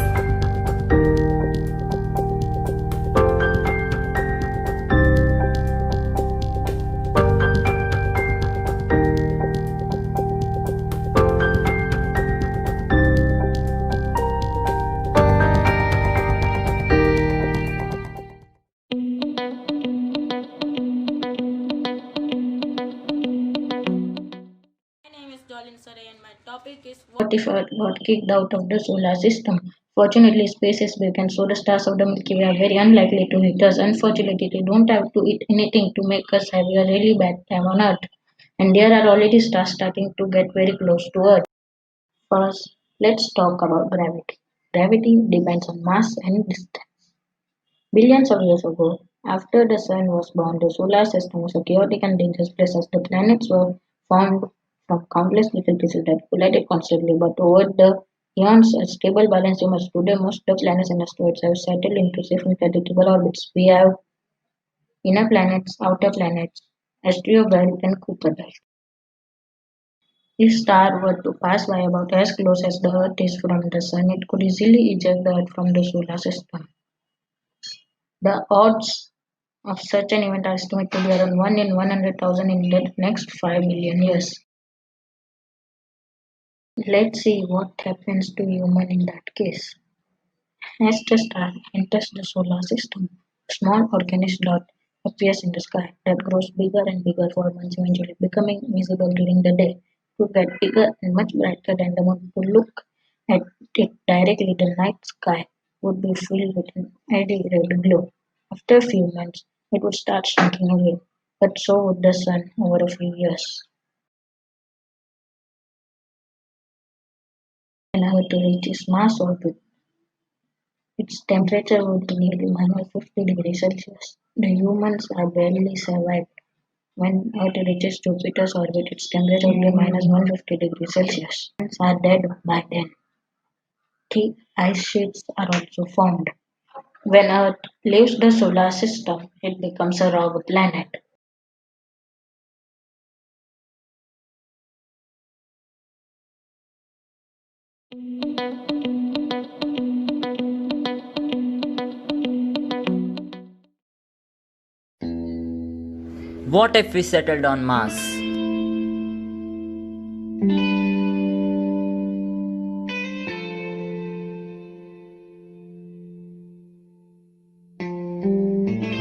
What if Earth got kicked out of the solar system? Fortunately, space is big, and so the stars of the Milky Way are very unlikely to hit us. Unfortunately, they don't have to eat anything to make us have a really bad time on Earth. And there are already stars starting to get very close to Earth. First, let's talk about gravity. Gravity depends on mass and distance. Billions of years ago, after the sun was born, the solar system was a chaotic and dangerous place as the planets were formed from countless little pieces that collided constantly. But over the eons, a stable balance emerged. Today, most of the planets and asteroids have settled into safe and predictable orbits. We have inner planets, outer planets, asteroid belt, and Kuiper belt. If star were to pass by about as close as the Earth is from the Sun, it could easily eject the Earth from the solar system. The odds of such an event are estimated to be around 1 in 100,000 in the next 5 million years. Let's see what happens to human in that case. As the star enters the solar system, a small organic dot appears in the sky that grows bigger and bigger for months, eventually becoming visible during the day. To get bigger and much brighter than the moon, to look at it directly, the night sky would be filled with an airy red glow. After a few months, it would start shrinking away, but so would the sun over a few years. Allow it to reach its Mars orbit. Its temperature would be nearly minus 50 degrees Celsius. The humans are barely survived. When Earth reaches Jupiter's orbit, its temperature will be minus 150 degrees Celsius. Humans are dead by then. Thick ice sheets are also formed. When Earth leaves the solar system, it becomes a rogue planet.
What if we settled on Mars?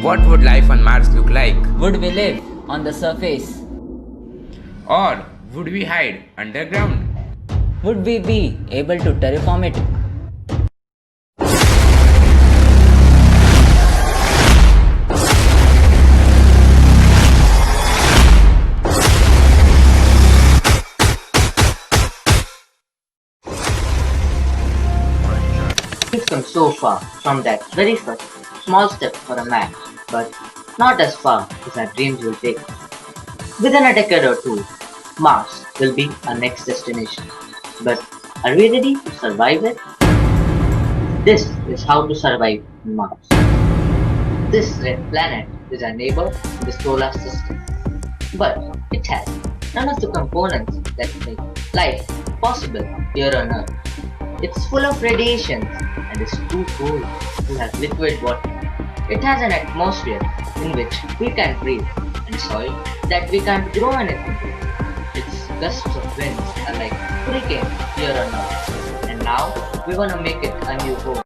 What would life on Mars look like?
Would we live on the surface?
Or would we hide underground?
Would we be able to terraform it?
We've come so far from that very first small step for a man, but not as far as our dreams will take us. Within a decade or two, Mars will be our next destination. But are we ready to survive it? This is how to survive on Mars. This red planet is our neighbor in the solar system, but it has none of the components that make life possible here on Earth. It's full of radiations and is too cold to have liquid water. It has an atmosphere in which we can breathe and soil that we can't grow anything with. Its gusts of winds are like hurricanes here on Earth, and now we want to make it a new home.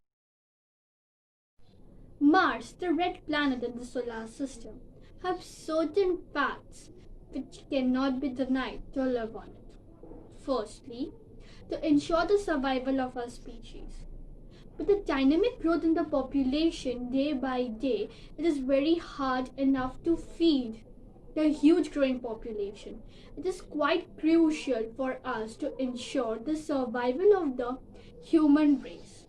Mars, the red planet in the solar system, have certain facts which cannot be denied to live on it. Firstly, to ensure the survival of our species. With the dynamic growth in the population day by day, it is very hard enough to feed the huge growing population. It is quite crucial for us to ensure the survival of the human race.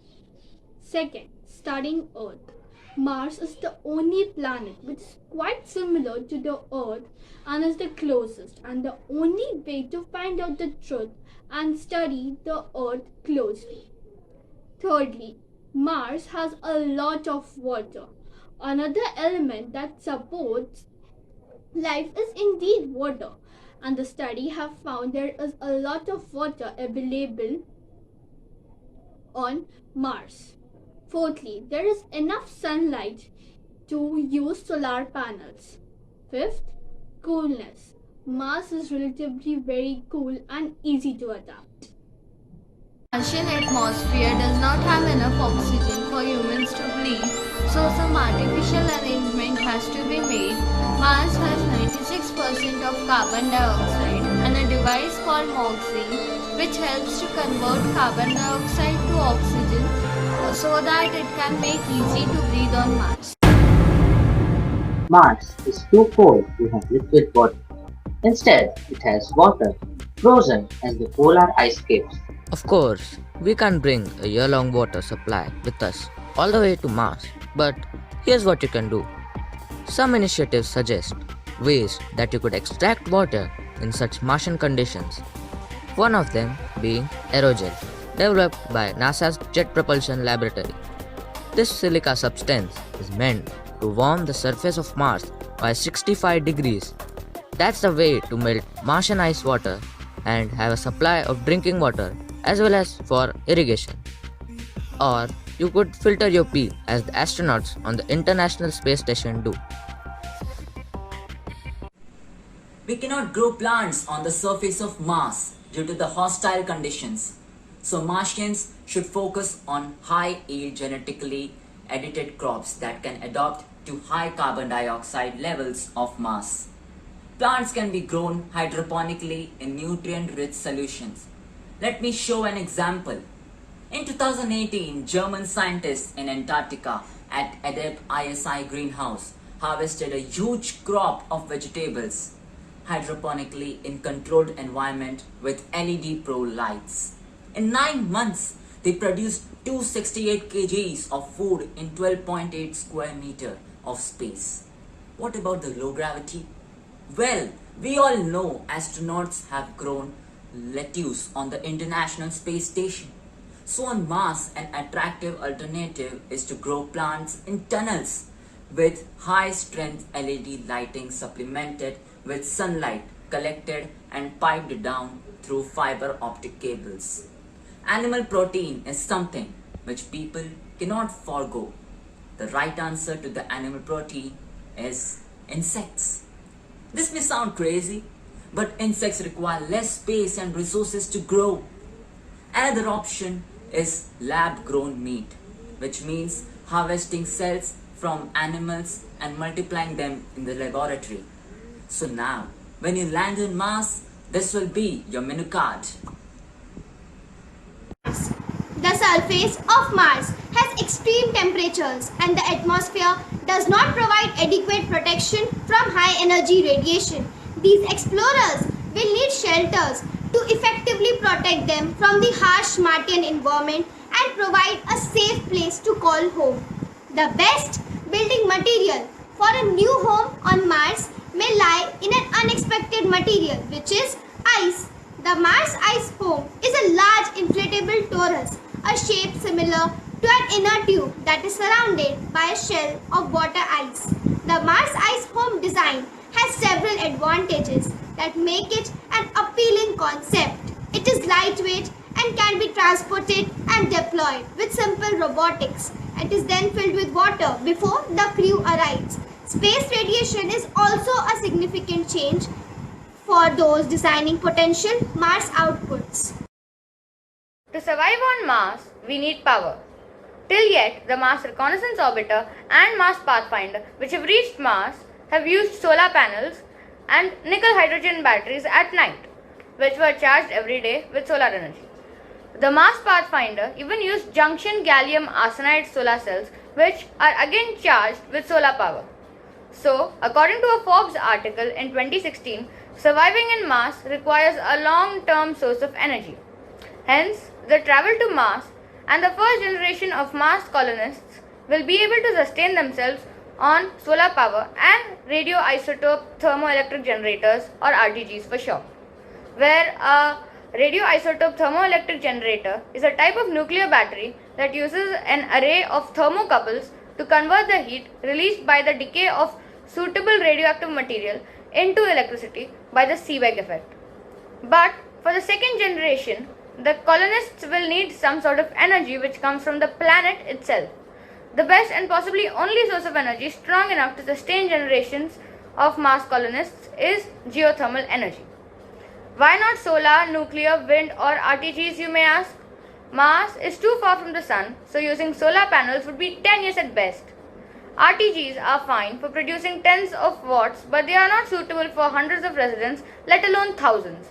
Second, studying Earth. Mars is the only planet which is quite similar to the Earth and is the closest and the only way to find out the truth and study the Earth closely. Thirdly, Mars has a lot of water. Another element that supports life is indeed water, and the study have found there is a lot of water available on Mars. Fourthly, there is enough sunlight to use solar panels. Fifth, coolness. Mars is relatively very cool and easy to adapt.
Martian atmosphere does not have enough oxygen for humans to breathe, so some artificial arrangement has to be made. Mars has 96% of carbon dioxide and a device called MOXIE which helps to convert carbon dioxide to oxygen so that it can make easy to breathe on Mars.
Mars is too cold to have liquid water. Instead, it has water, frozen as the polar ice caps.
Of course, we can't bring a year-long water supply with us all the way to Mars, but here's what you can do. Some initiatives suggest ways that you could extract water in such Martian conditions. One of them being aerogel, developed by NASA's Jet Propulsion Laboratory. This silica substance is meant to warm the surface of Mars by 65 degrees. That's the way to melt Martian ice water and have a supply of drinking water as well as for irrigation. Or you could filter your pee as the astronauts on the International Space Station do.
We cannot grow plants on the surface of Mars due to the hostile conditions. So Martians should focus on high yield genetically edited crops that can adapt to high carbon dioxide levels of Mars. Plants can be grown hydroponically in nutrient-rich solutions. Let me show an example. In 2018, German scientists in Antarctica at ADEP ISI greenhouse harvested a huge crop of vegetables hydroponically in controlled environment with LED Pro lights. In 9 months, They produce 268 kgs of food in 12.8 square meter of space. What about the low gravity? Well, we all know astronauts have grown lettuce on the International Space Station. So on Mars, an attractive alternative is to grow plants in tunnels with high strength LED lighting supplemented with sunlight collected and piped down through fiber optic cables. Animal protein is something which people cannot forego. The right answer to the animal protein is insects. This may sound crazy, but insects require less space and resources to grow. Another option is lab grown meat, which means harvesting cells from animals and multiplying them in the laboratory. So now, when you land on Mars, this will be your menu card.
The surface of Mars has extreme temperatures and the atmosphere does not provide adequate protection from high energy radiation. These explorers will need shelters to effectively protect them from the harsh Martian environment and provide a safe place to call home. The best building material for a new home on Mars may lie in an unexpected material, which is ice. The Mars ice home is a large inflatable torus, a shape similar to an inner tube that is surrounded by a shell of water ice. The Mars ice home design has several advantages that make it an appealing concept. It is lightweight and can be transported and deployed with simple robotics. It is then filled with water before the crew arrives. Space radiation is also a significant change for those designing potential Mars outputs.
To survive on Mars, we need power. Till yet, the Mars Reconnaissance Orbiter and Mars Pathfinder, which have reached Mars, have used solar panels and nickel hydrogen batteries at night, which were charged every day with solar energy. The Mars Pathfinder even used junction gallium arsenide solar cells, which are again charged with solar power. So, according to a Forbes article in 2016, surviving in Mars requires a long-term source of energy. Hence, the travel to Mars and the first generation of Mars colonists will be able to sustain themselves on solar power and radioisotope thermoelectric generators, or RTGs for short, where a radioisotope thermoelectric generator is a type of nuclear battery that uses an array of thermocouples to convert the heat released by the decay of suitable radioactive material into electricity by the Seebeck effect. But for the second generation, the colonists will need some sort of energy which comes from the planet itself. The best and possibly only source of energy strong enough to sustain generations of Mars colonists is geothermal energy. Why not solar, nuclear, wind or RTGs, you may ask? Mars is too far from the sun, so using solar panels would be 10 years at best. RTGs are fine for producing tens of watts, but they are not suitable for hundreds of residents, let alone thousands.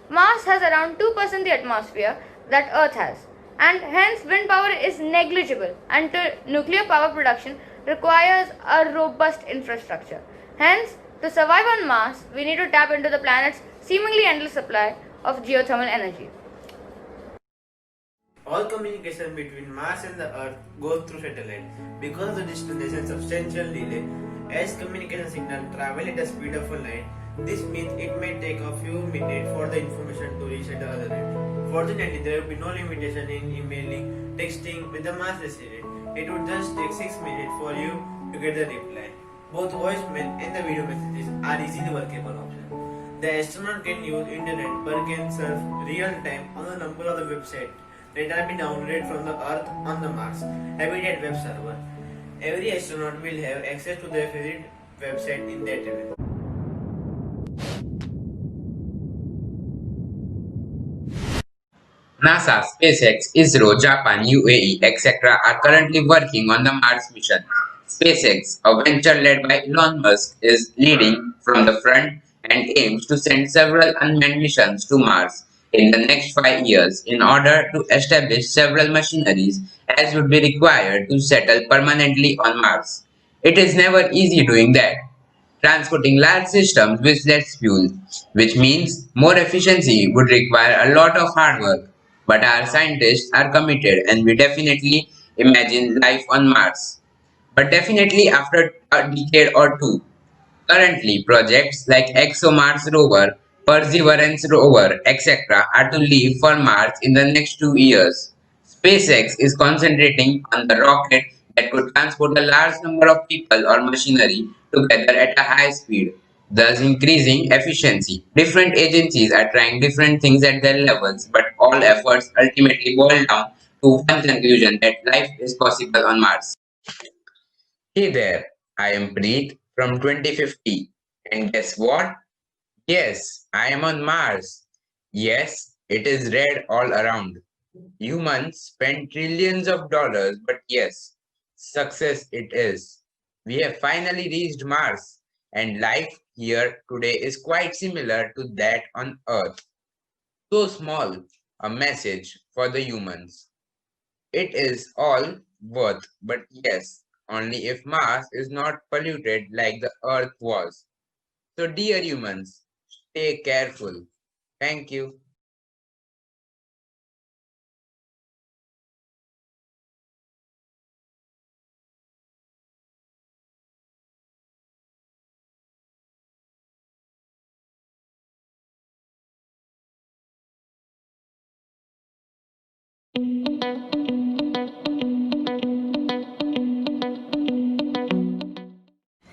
Mars has around 2% the atmosphere that Earth has, and hence wind power is negligible, and nuclear power production requires a robust infrastructure. Hence, to survive on Mars, we need to tap into the planet's seemingly endless supply of geothermal energy.
All communication between Mars and the Earth goes through satellite. Because of the distance and substantial delay, as communication signals travel at the speed of a light, this means it may take a few minutes for the information to reach at the other end. Fortunately, there will be no limitation in emailing, texting with the Mars resident. It would just take 6 minutes for you to get the reply. Both voicemail and the video messages are easily workable options. The astronaut can use internet but can surf real time on a number of the websites that are being downloaded from the Earth on the Mars Habitat web server. Every astronaut will have access to their favorite website in that event.
NASA, SpaceX, ISRO, Japan, UAE, etc. are currently working on the Mars mission. SpaceX, a venture led by Elon Musk, is leading from the front and aims to send several unmanned missions to Mars in the next 5 years in order to establish several machineries as would be required to settle permanently on Mars. It is never easy doing that. Transporting large systems with less fuel, which means more efficiency, would require a lot of hard work. But our scientists are committed and we definitely imagine life on Mars. But definitely after a decade or two. Currently, projects like ExoMars rover, Perseverance rover, etc. are to leave for Mars in the next 2 years. SpaceX is concentrating on the rocket that could transport a large number of people or machinery together at a high speed, thus increasing efficiency. Different agencies are trying different things at their levels, but all efforts ultimately boil down to one conclusion that life is possible on Mars. Hey there, I am Preet from 2050. And guess what? Yes, I am on Mars. Yes, it is red all around. Humans spend trillions of dollars, but yes, success it is. We have finally reached Mars, and life here today is quite similar to that on Earth. So small, a message for the humans. It is all worth, but yes, only if Mars is not polluted like the Earth was. So, dear humans, stay careful. Thank you.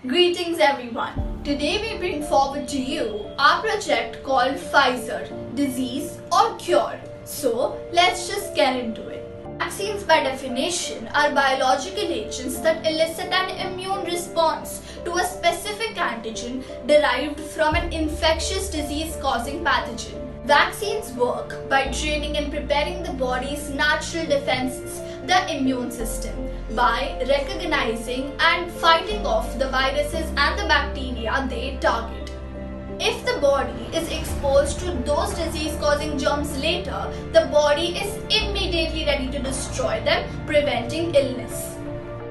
Greetings everyone. Today we bring forward to you our project called Pfizer, Disease or Cure. So let's just get into it. Vaccines by definition are biological agents that elicit an immune response to a specific antigen derived from an infectious disease causing pathogen. Vaccines work by training and preparing the body's natural defenses, the immune system, by recognizing and fighting off the viruses and the bacteria they target. If the body is exposed to those disease causing germs later, the body is immediately ready to destroy them, preventing illness.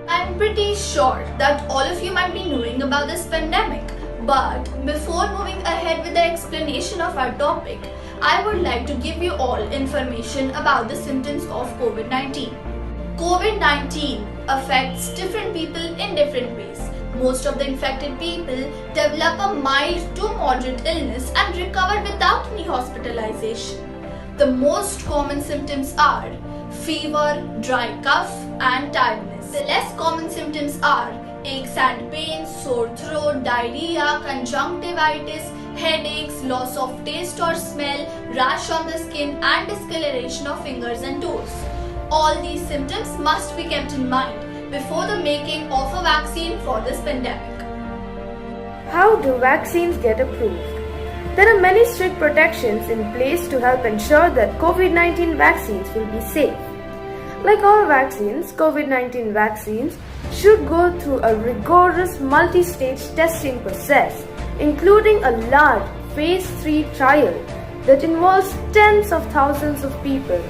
I'm pretty sure that all of you might be knowing about this pandemic, but before moving ahead with the explanation of our topic, I would like to give you all information about the symptoms of COVID-19. COVID-19 affects different people in different ways. Most of the infected people develop a mild to moderate illness and recover without any hospitalization. The most common symptoms are fever, dry cough, and tiredness. The less common symptoms are aches and pains, sore throat, diarrhea, conjunctivitis, headaches, loss of taste or smell, rash on the skin, and discoloration of fingers and toes. All these symptoms must be kept in mind before the making of a vaccine for this pandemic.
How do vaccines get approved? There are many strict protections in place to help ensure that COVID-19 vaccines will be safe. Like all vaccines, COVID-19 vaccines should go through a rigorous multi-stage testing process, including a large phase 3 trial that involves tens of thousands of people.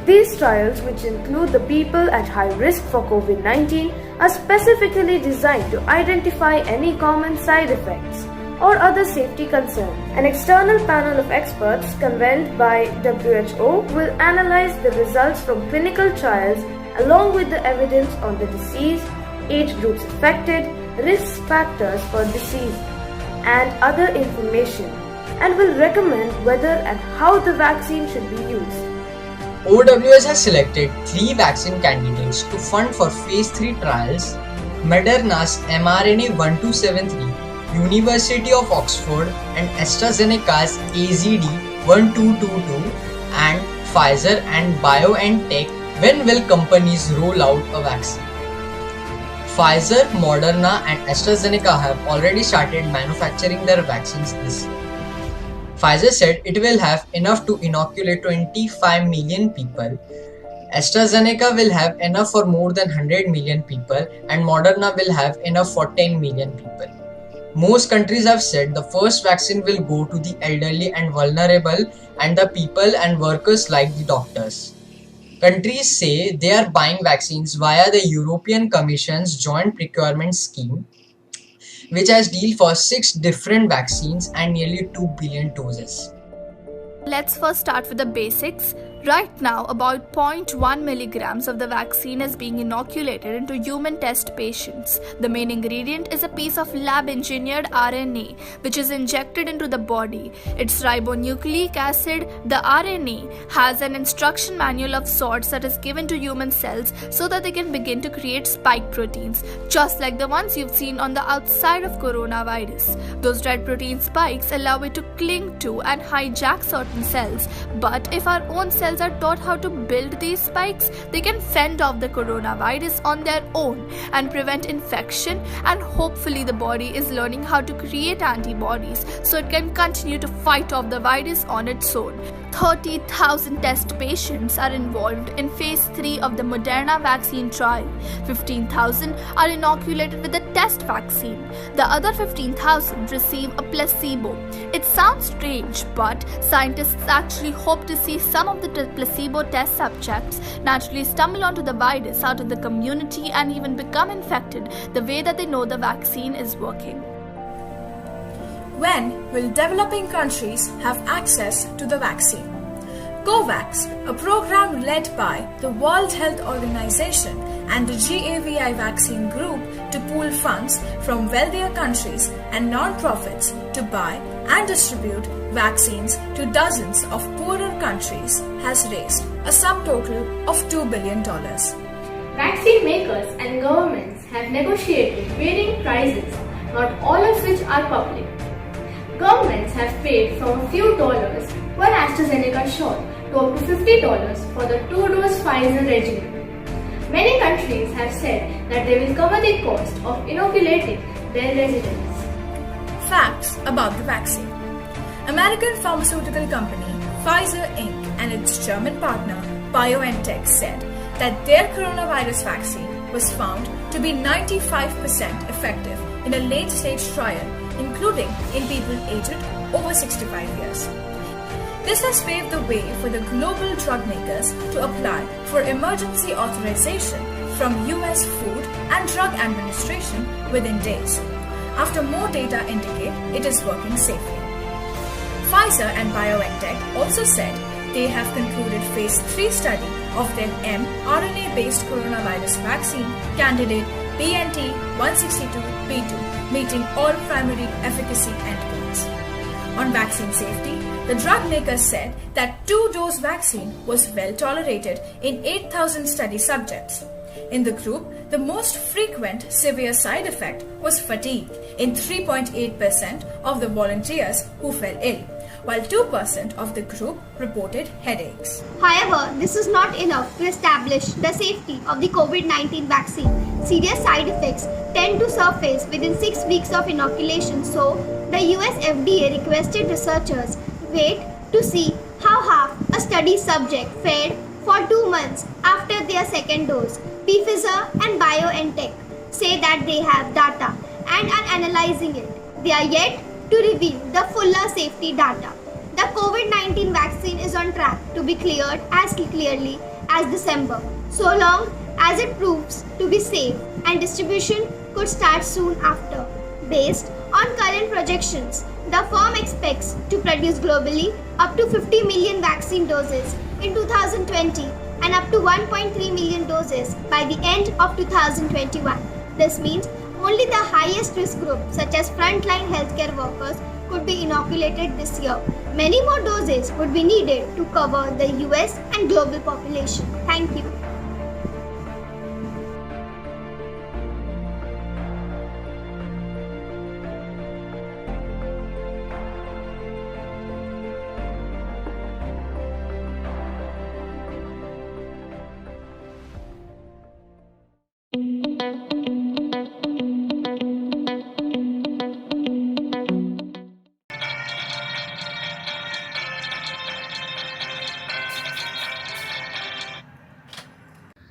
These trials, which include the people at high risk for COVID-19, are specifically designed to identify any common side effects or other safety concerns. An external panel of experts convened by WHO will analyze the results from clinical trials along with the evidence on the disease, age groups affected, risk factors for disease, and other information, and will recommend whether and how the vaccine should be used.
OWS has selected 3 vaccine candidates to fund for phase 3 trials: Moderna's mRNA-1273, University of Oxford, and AstraZeneca's AZD1222, and Pfizer and BioNTech. When will companies roll out a vaccine? Pfizer, Moderna, and AstraZeneca have already started manufacturing their vaccines this year. Pfizer said it will have enough to inoculate 25 million people. AstraZeneca will have enough for more than 100 million people, and Moderna will have enough for 10 million people. Most countries have said the first vaccine will go to the elderly and vulnerable and the people and workers like the doctors. Countries say they are buying vaccines via the European Commission's Joint Procurement Scheme, which has deal for 6 different vaccines and nearly 2 billion doses.
Let's first start with the basics. Right now, about 0.1 milligrams of the vaccine is being inoculated into human test patients. The main ingredient is a piece of lab-engineered RNA, which is injected into the body. It's ribonucleic acid. The RNA has an instruction manual of sorts that is given to human cells so that they can begin to create spike proteins, just like the ones you've seen on the outside of coronavirus. Those red protein spikes allow it to cling to and hijack certain cells, but if our own cells are taught how to build these spikes, they can fend off the coronavirus on their own and prevent infection, and hopefully the body is learning how to create antibodies so it can continue to fight off the virus on its own. 30,000 test patients are involved in phase 3 of the Moderna vaccine trial. 15,000 are inoculated with the test vaccine. The other 15,000 receive a placebo. It sounds strange, but scientists actually hope to see some of the placebo test subjects naturally stumble onto the virus out in the community and even become infected the way that they know the vaccine is working.
When will developing countries have access to the vaccine? COVAX, a program led by the World Health Organization and the GAVI vaccine group to pool funds from wealthier countries and non-profits to buy and distribute vaccines to dozens of poorer countries, has raised a sum total of $2 billion.
Vaccine makers and governments have negotiated varying prices, not all of which are public. Governments have paid from a few dollars per AstraZeneca shot to up to $50 for the 2-dose Pfizer regimen. Many countries have said that they will cover the cost of inoculating their residents.
Facts about the vaccine. American pharmaceutical company Pfizer Inc. and its German partner BioNTech said that their coronavirus vaccine was found to be 95% effective in a late-stage trial, including in people aged over 65 years. This has paved the way for the global drug makers to apply for emergency authorization from US Food and Drug Administration within days, after more data indicate it is working safely. Pfizer and BioNTech also said they have concluded phase 3 study of their mRNA-based coronavirus vaccine candidate BNT162b2, meeting all primary efficacy endpoints. On vaccine safety, the drug maker said that 2-dose vaccine was well tolerated in 8,000 study subjects. In the group, the most frequent severe side effect was fatigue in 3.8% of the volunteers who fell ill, while 2% of the group reported headaches.
However, this is not enough to establish the safety of the COVID-19 vaccine. Serious side effects tend to surface within 6 weeks of inoculation, so the US FDA requested researchers wait to see how half a study subject fared for 2 months after their second dose. Pfizer and BioNTech say that they have data and are analyzing it. They are yet to reveal the fuller safety data. The COVID-19 vaccine is on track to be cleared as clearly as December, so long as it proves to be safe, and distribution could start soon after. Based on current projections, the firm expects to produce globally up to 50 million vaccine doses in 2020 and up to 1.3 million doses by the end of 2021. This means only the highest risk groups, such as frontline healthcare workers, could be inoculated this year. Many more doses would be needed to cover the US and global population. Thank you.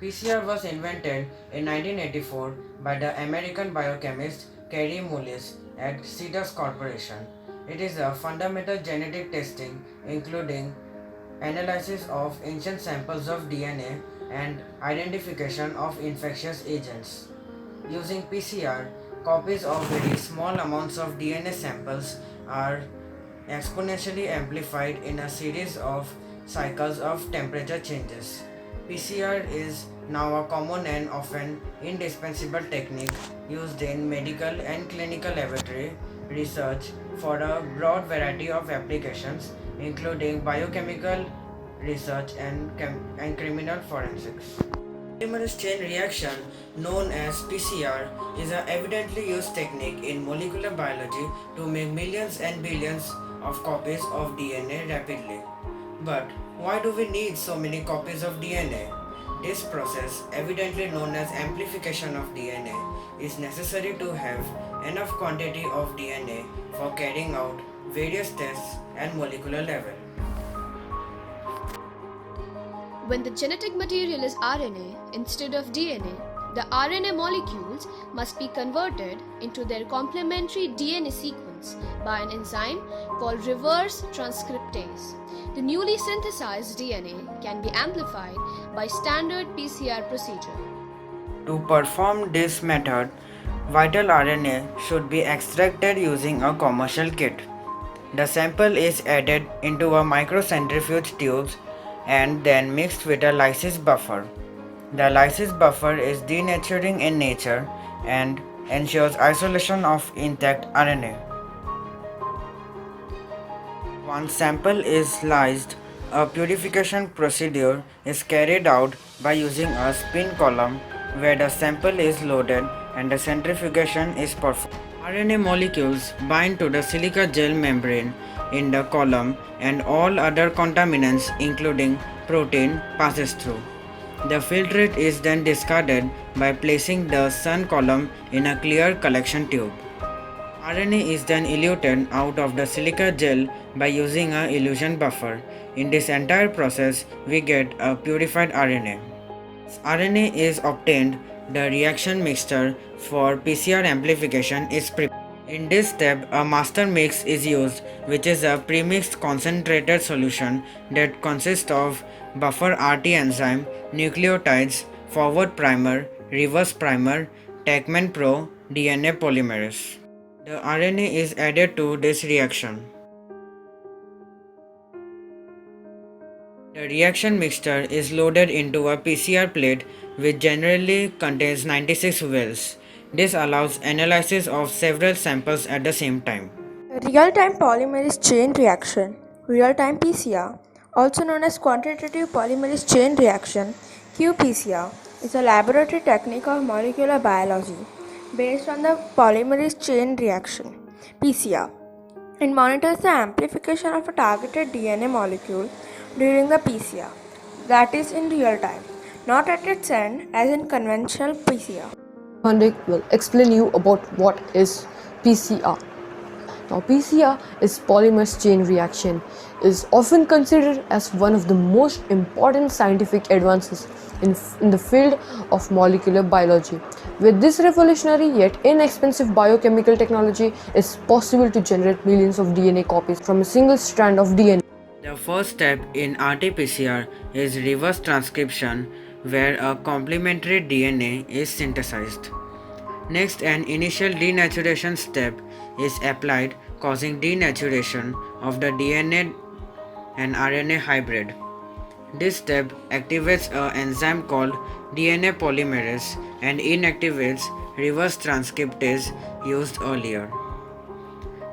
PCR was invented in 1984 by the American biochemist Kerry Mullis at Cedars Corporation. It is a fundamental genetic testing including analysis of ancient samples of DNA and identification of infectious agents. Using PCR, copies of very small amounts of DNA samples are exponentially amplified in a series of cycles of temperature changes. PCR is now a common and often indispensable technique used in medical and clinical laboratory research for a broad variety of applications, including biochemical research and criminal forensics. Polymerase chain reaction, known as PCR, is an evidently used technique in molecular biology to make millions and billions of copies of DNA rapidly. But why do we need so many copies of DNA? This process, evidently known as amplification of DNA, is necessary to have enough quantity of DNA for carrying out various tests at molecular level.
When the genetic material is RNA instead of DNA, the RNA molecules must be converted into their complementary DNA sequence by an enzyme called reverse transcriptase. The newly synthesized DNA can be amplified by standard PCR procedure.
To perform this method, vital RNA should be extracted using a commercial kit. The sample is added into a microcentrifuge tubes and then mixed with a lysis buffer. The lysis buffer is denaturing in nature and ensures isolation of intact RNA. Once sample is lysed, a purification procedure is carried out by using a spin column where the sample is loaded and the centrifugation is performed. RNA molecules bind to the silica gel membrane in the column and all other contaminants including protein passes through. The filtrate is then discarded by placing the sun column in a clear collection tube. RNA is then eluted out of the silica gel by using a elution buffer. In this entire process, we get a purified RNA. As RNA is obtained, the reaction mixture for PCR amplification is prepared. In this step, a master mix is used, which is a premixed concentrated solution that consists of buffer RT enzyme, nucleotides, forward primer, reverse primer, Tachman Pro, DNA polymerase. The RNA is added to this reaction. The reaction mixture is loaded into a PCR plate which generally contains 96 wells. This allows analysis of several samples at the same time.
Real-time polymerase chain reaction, real-time PCR, also known as quantitative polymerase chain reaction, qPCR, is a laboratory technique of molecular biology based on the polymerase chain reaction, PCR. It monitors the amplification of a targeted DNA molecule during the PCR, that is in real time, not at its end as in conventional PCR.
Pandit will explain you about what is PCR. Now PCR is polymerase chain reaction, is often considered as one of the most important scientific advances in the field of molecular biology. With this revolutionary yet inexpensive biochemical technology, it's possible to generate millions of DNA copies from a single strand of DNA.
The first step in RT-PCR is reverse transcription, where a complementary DNA is synthesized. Next, an initial denaturation step is applied, causing denaturation of the DNA and RNA hybrid. This step activates an enzyme called DNA polymerase and inactivates reverse transcriptase used earlier.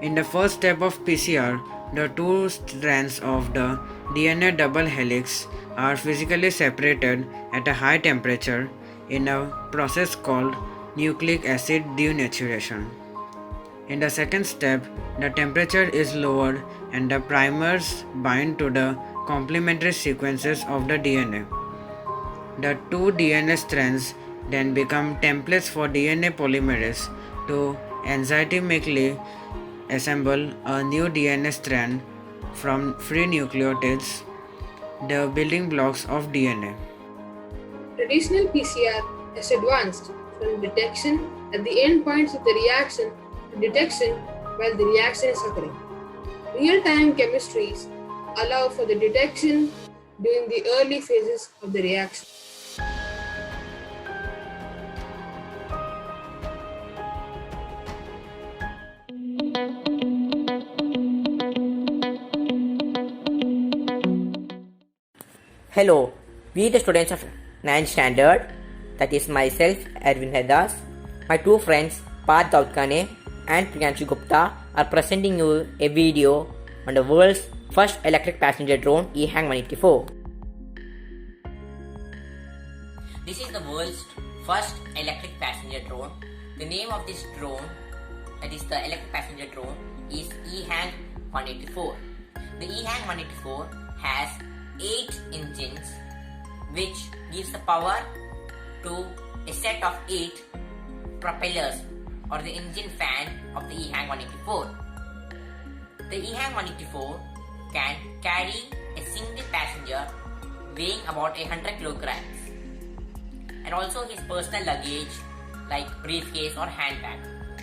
In the first step of PCR, the two strands of the DNA double helix are physically separated at a high temperature in a process called nucleic acid denaturation. In the second step, the temperature is lowered and the primers bind to the complementary sequences of the DNA. The two DNA strands then become templates for DNA polymerase to enzymatically assemble a new DNA strand from free nucleotides, the building blocks of DNA.
Traditional PCR has advanced from detection at the endpoints of the reaction to detection while the reaction is occurring. Real-time chemistries allow for the detection during the early phases of the reaction.
Hello, we the students of 9th standard, that is myself, Erwin Hedas, my two friends Parth Dautkane and Priyanshu Gupta are presenting you a video on the world's first electric passenger drone EHang 184. This is the world's first electric passenger drone. The name of this drone, that is the electric passenger drone, is EHang 184. The EHang 184 has 8 engines which gives the power to a set of 8 propellers or the engine fan of the EHang 184. The EHang 184 can carry a single passenger weighing about 100 kilograms and also his personal luggage like briefcase or handbag.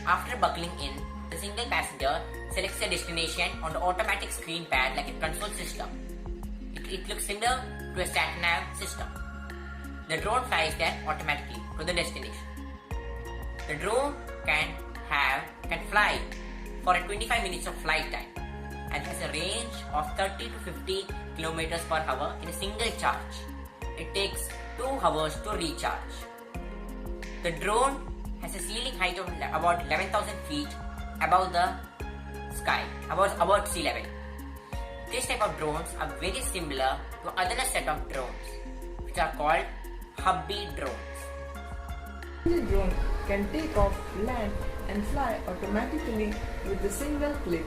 After buckling in, the single passenger selects a destination on the automatic screen pad like a console system. It looks similar to a sat-nav system. The drone flies there automatically to the destination. The drone can fly for 25 minutes of flight time and has a range of 30 to 50 kilometers per hour in a single charge. It takes 2 hours to recharge. The drone has a ceiling height of about 11,000 feet above the sky, about sea level. This type of drones are very similar to other set of drones, which are called hubby drones.
The drone can take off, land and fly automatically with a single click.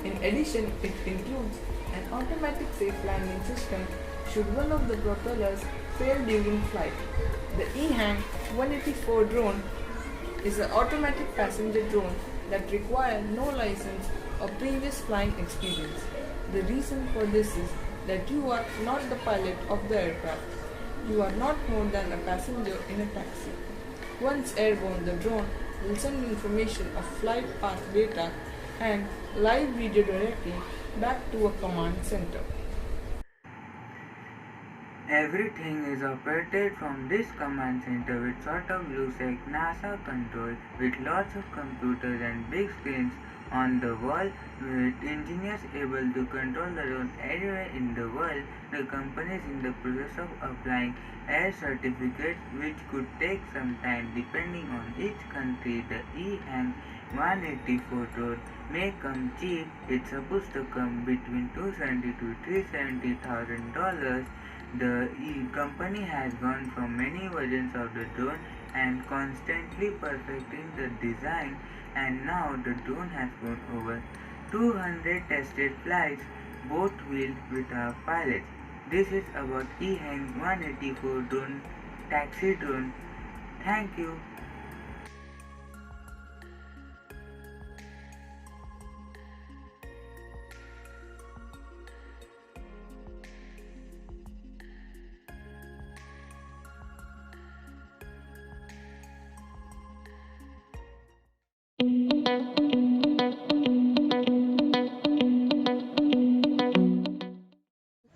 In addition, it includes an automatic safe landing system should one of the propellers fail during flight. The EHang 184 drone is an automatic passenger drone that requires no license or previous flying experience. The reason for this is that you are not the pilot of the aircraft. You are not more than a passenger in a taxi. Once airborne, the drone will send information of flight path data and live video directly back to a command center.
Everything is operated from this command center which sort of looks like NASA control with lots of computers and big screens on the wall with engineers able to control the drone anywhere in the world. The company is in the process of applying air certificates which could take some time depending on each country. The EHang 184 drone may come cheap. It's supposed to come between $270,000 to $370,000. The company has gone through many versions of the drone and constantly perfecting the design, and now the drone has gone over 200 tested flights, both wheeled with our pilots. This is about EHang 184 drone, taxi drone. Thank you.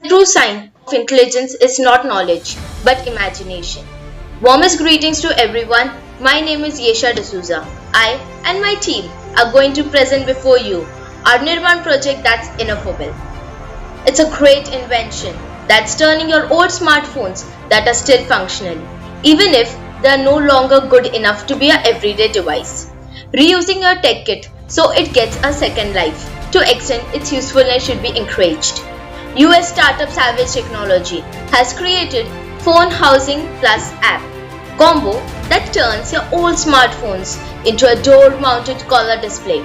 The true sign of intelligence is not knowledge, but imagination. Warmest greetings to everyone. My name is Yesha D'Souza. I and my team are going to present before you our Nirmaan project that's ineffable. It's a great invention that's turning your old smartphones that are still functional, even if they are no longer good enough to be an everyday device. Reusing your tech kit so it gets a second life. To extend its usefulness should be encouraged. US startup Savage Technology has created Phone Housing Plus app combo that turns your old smartphones into a door-mounted collar display,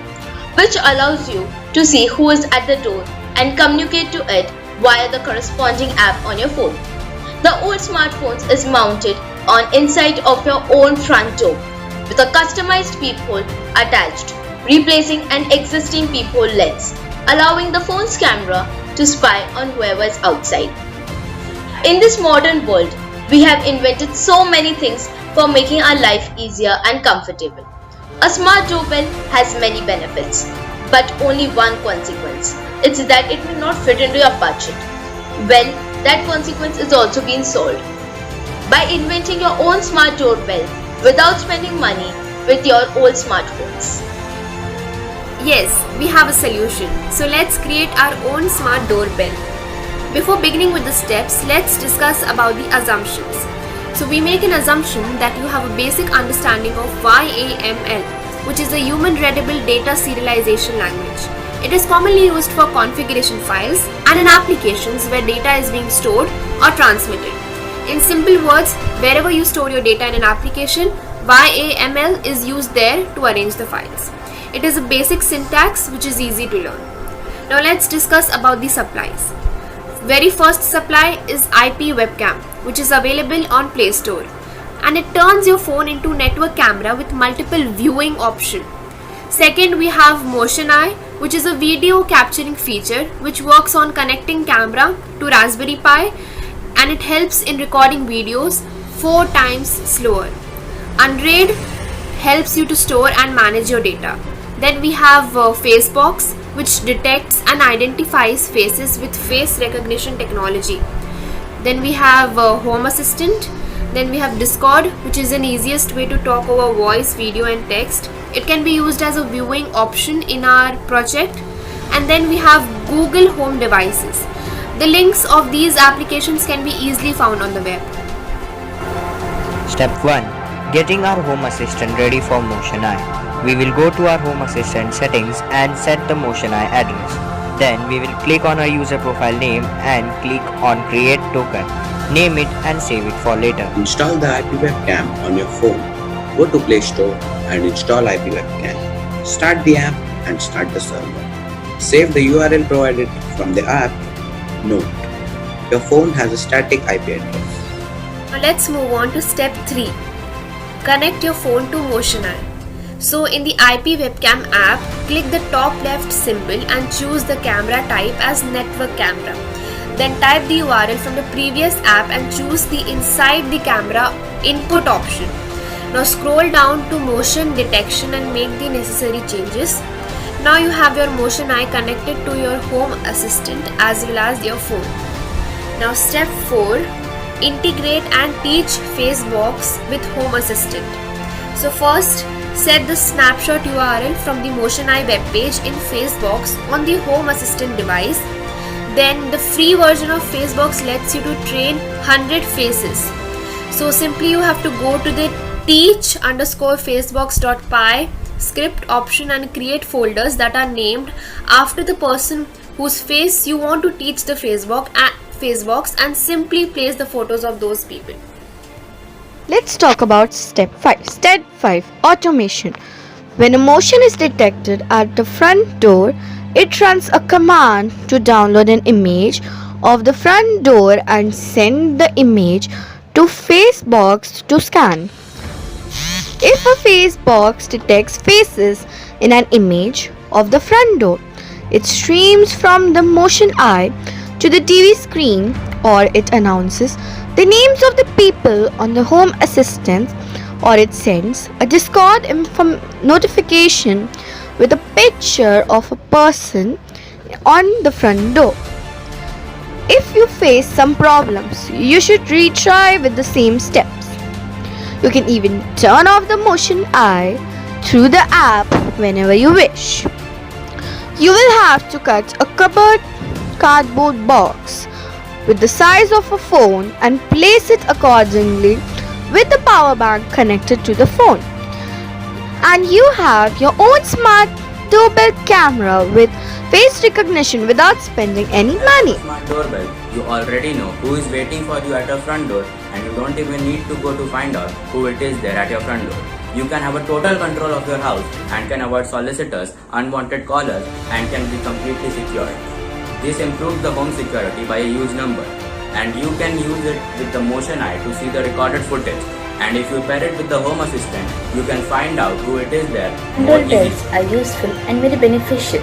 which allows you to see who is at the door and communicate to it via the corresponding app on your phone. The old smartphones is mounted on inside of your own front door with a customized peephole attached, replacing an existing peephole lens, allowing the phone's camera to spy on whoever is outside. In this modern world, we have invented so many things for making our life easier and comfortable. A smart doorbell has many benefits, but only one consequence. It's that it will not fit into your budget. Well, that consequence is also being solved by inventing your own smart doorbell without spending money with your old smartphones.
Yes, we have a solution. So let's create our own smart doorbell.
Before beginning with the steps, let's discuss about the assumptions. So we make an assumption that you have a basic understanding of YAML, which is a human readable data serialization language. It is commonly used for configuration files and in applications where data is being stored or transmitted. In simple words, wherever you store your data in an application, YAML is used there to arrange the files. It is a basic syntax which is easy to learn. Now let's discuss about the supplies. Very first supply is IP webcam, which is available on Play Store, and it turns your phone into network camera with multiple viewing options. Second, we have Motion Eye, which is a video capturing feature which works on connecting camera to Raspberry Pi, and it helps in recording videos 4 times slower. Unraid helps you to store and manage your data. Then we have Facebox, which detects and identifies faces with face recognition technology. Then we have Home Assistant. Then we have Discord, which is an easiest way to talk over voice, video and text. It can be used as a viewing option in our project. And then we have Google Home devices. The links of these applications can be easily found on the web.
Step 1. Getting our Home Assistant ready for Motion Eye. We will go to our Home Assistant settings and set the Motion Eye address. Then we will click on our user profile name and click on Create Token. Name it and save it for later.
Install the IP webcam on your phone. Go to Play Store and install IP webcam. Start the app and start the server. Save the URL provided from the app. Note: your phone has a static IP address.
Now let's move on to step 3. Connect your phone to Motion Eye. So in the IP webcam app, click the top left symbol and choose the camera type as network camera. Then type the URL from the previous app and choose the inside the camera input option. Now scroll down to motion detection and make the necessary changes. Now you have your Motion Eye connected to your Home Assistant as well as your phone. Now step 4. Integrate and teach Facebox with Home Assistant. So first, set the snapshot URL from the Motion Eye webpage in Facebox on the Home Assistant device. Then the free version of Facebox lets you to train 100 faces. So simply you have to go to the teach_facebox.py script option and create folders that are named after the person whose face you want to teach the Facebox and simply place the photos of those people.
Let's talk about step 5. Step 5. Automation. When a motion is detected at the front door, it runs a command to download an image of the front door and send the image to Facebox to scan. If a Facebox detects faces in an image of the front door, it streams from the Motion Eye to the TV screen, or it announces the names of the people on the Home Assistant, or it sends a Discord notification with a picture of a person on the front door. If you face some problems, you should retry with the same steps. You can even turn off the Motion Eye through the app whenever you wish. You will have to cut a cardboard box with the size of a phone and place it accordingly with the power bank connected to the phone. And you have your own smart doorbell camera with face recognition without spending any money.
Smart doorbell, you already know who is waiting for you at your front door, and you don't even need to go to find out who it is there at your front door. You can have a total control of your house and can avoid solicitors, unwanted callers, and can be completely secured. This improves the home security by a huge number, and you can use it with the Motion Eye to see the recorded footage. And if you pair it with the Home Assistant, you can find out who it is there more easily.
Doorbells are useful and very beneficial.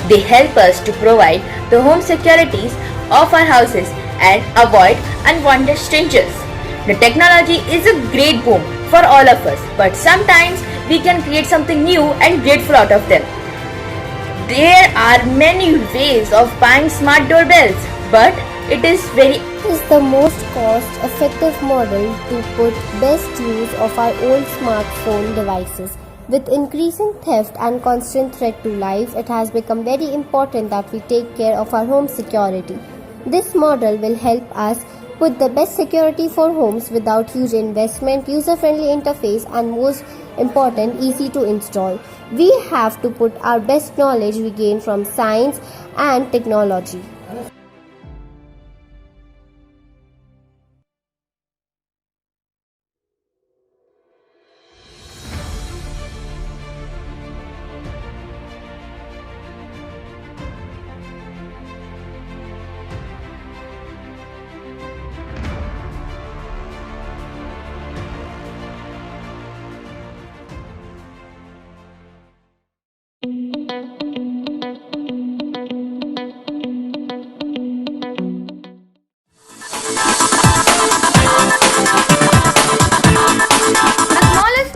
They help us to provide the home securities of our houses and avoid unwanted strangers. The technology is a great boom for all of us, but sometimes we can create something new and grateful out of them. There are many ways of buying smart doorbells, but it is
the most cost-effective model to put best use of our old smartphone devices. With increasing theft and constant threat to life, it has become very important that we take care of our home security. This model will help us put the best security for homes without huge investment, user-friendly interface, and most important, easy to install. We have to put our best knowledge we gain from science and technology.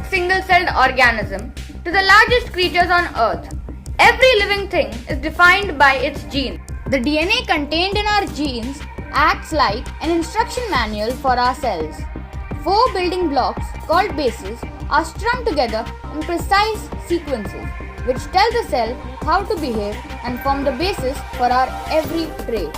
Single-celled organism to the largest creatures on Earth. Every living thing is defined by its gene. The DNA contained in our genes acts like an instruction manual for our cells. 4 building blocks called bases are strung together in precise sequences which tell the cell how to behave and form the basis for our every trait.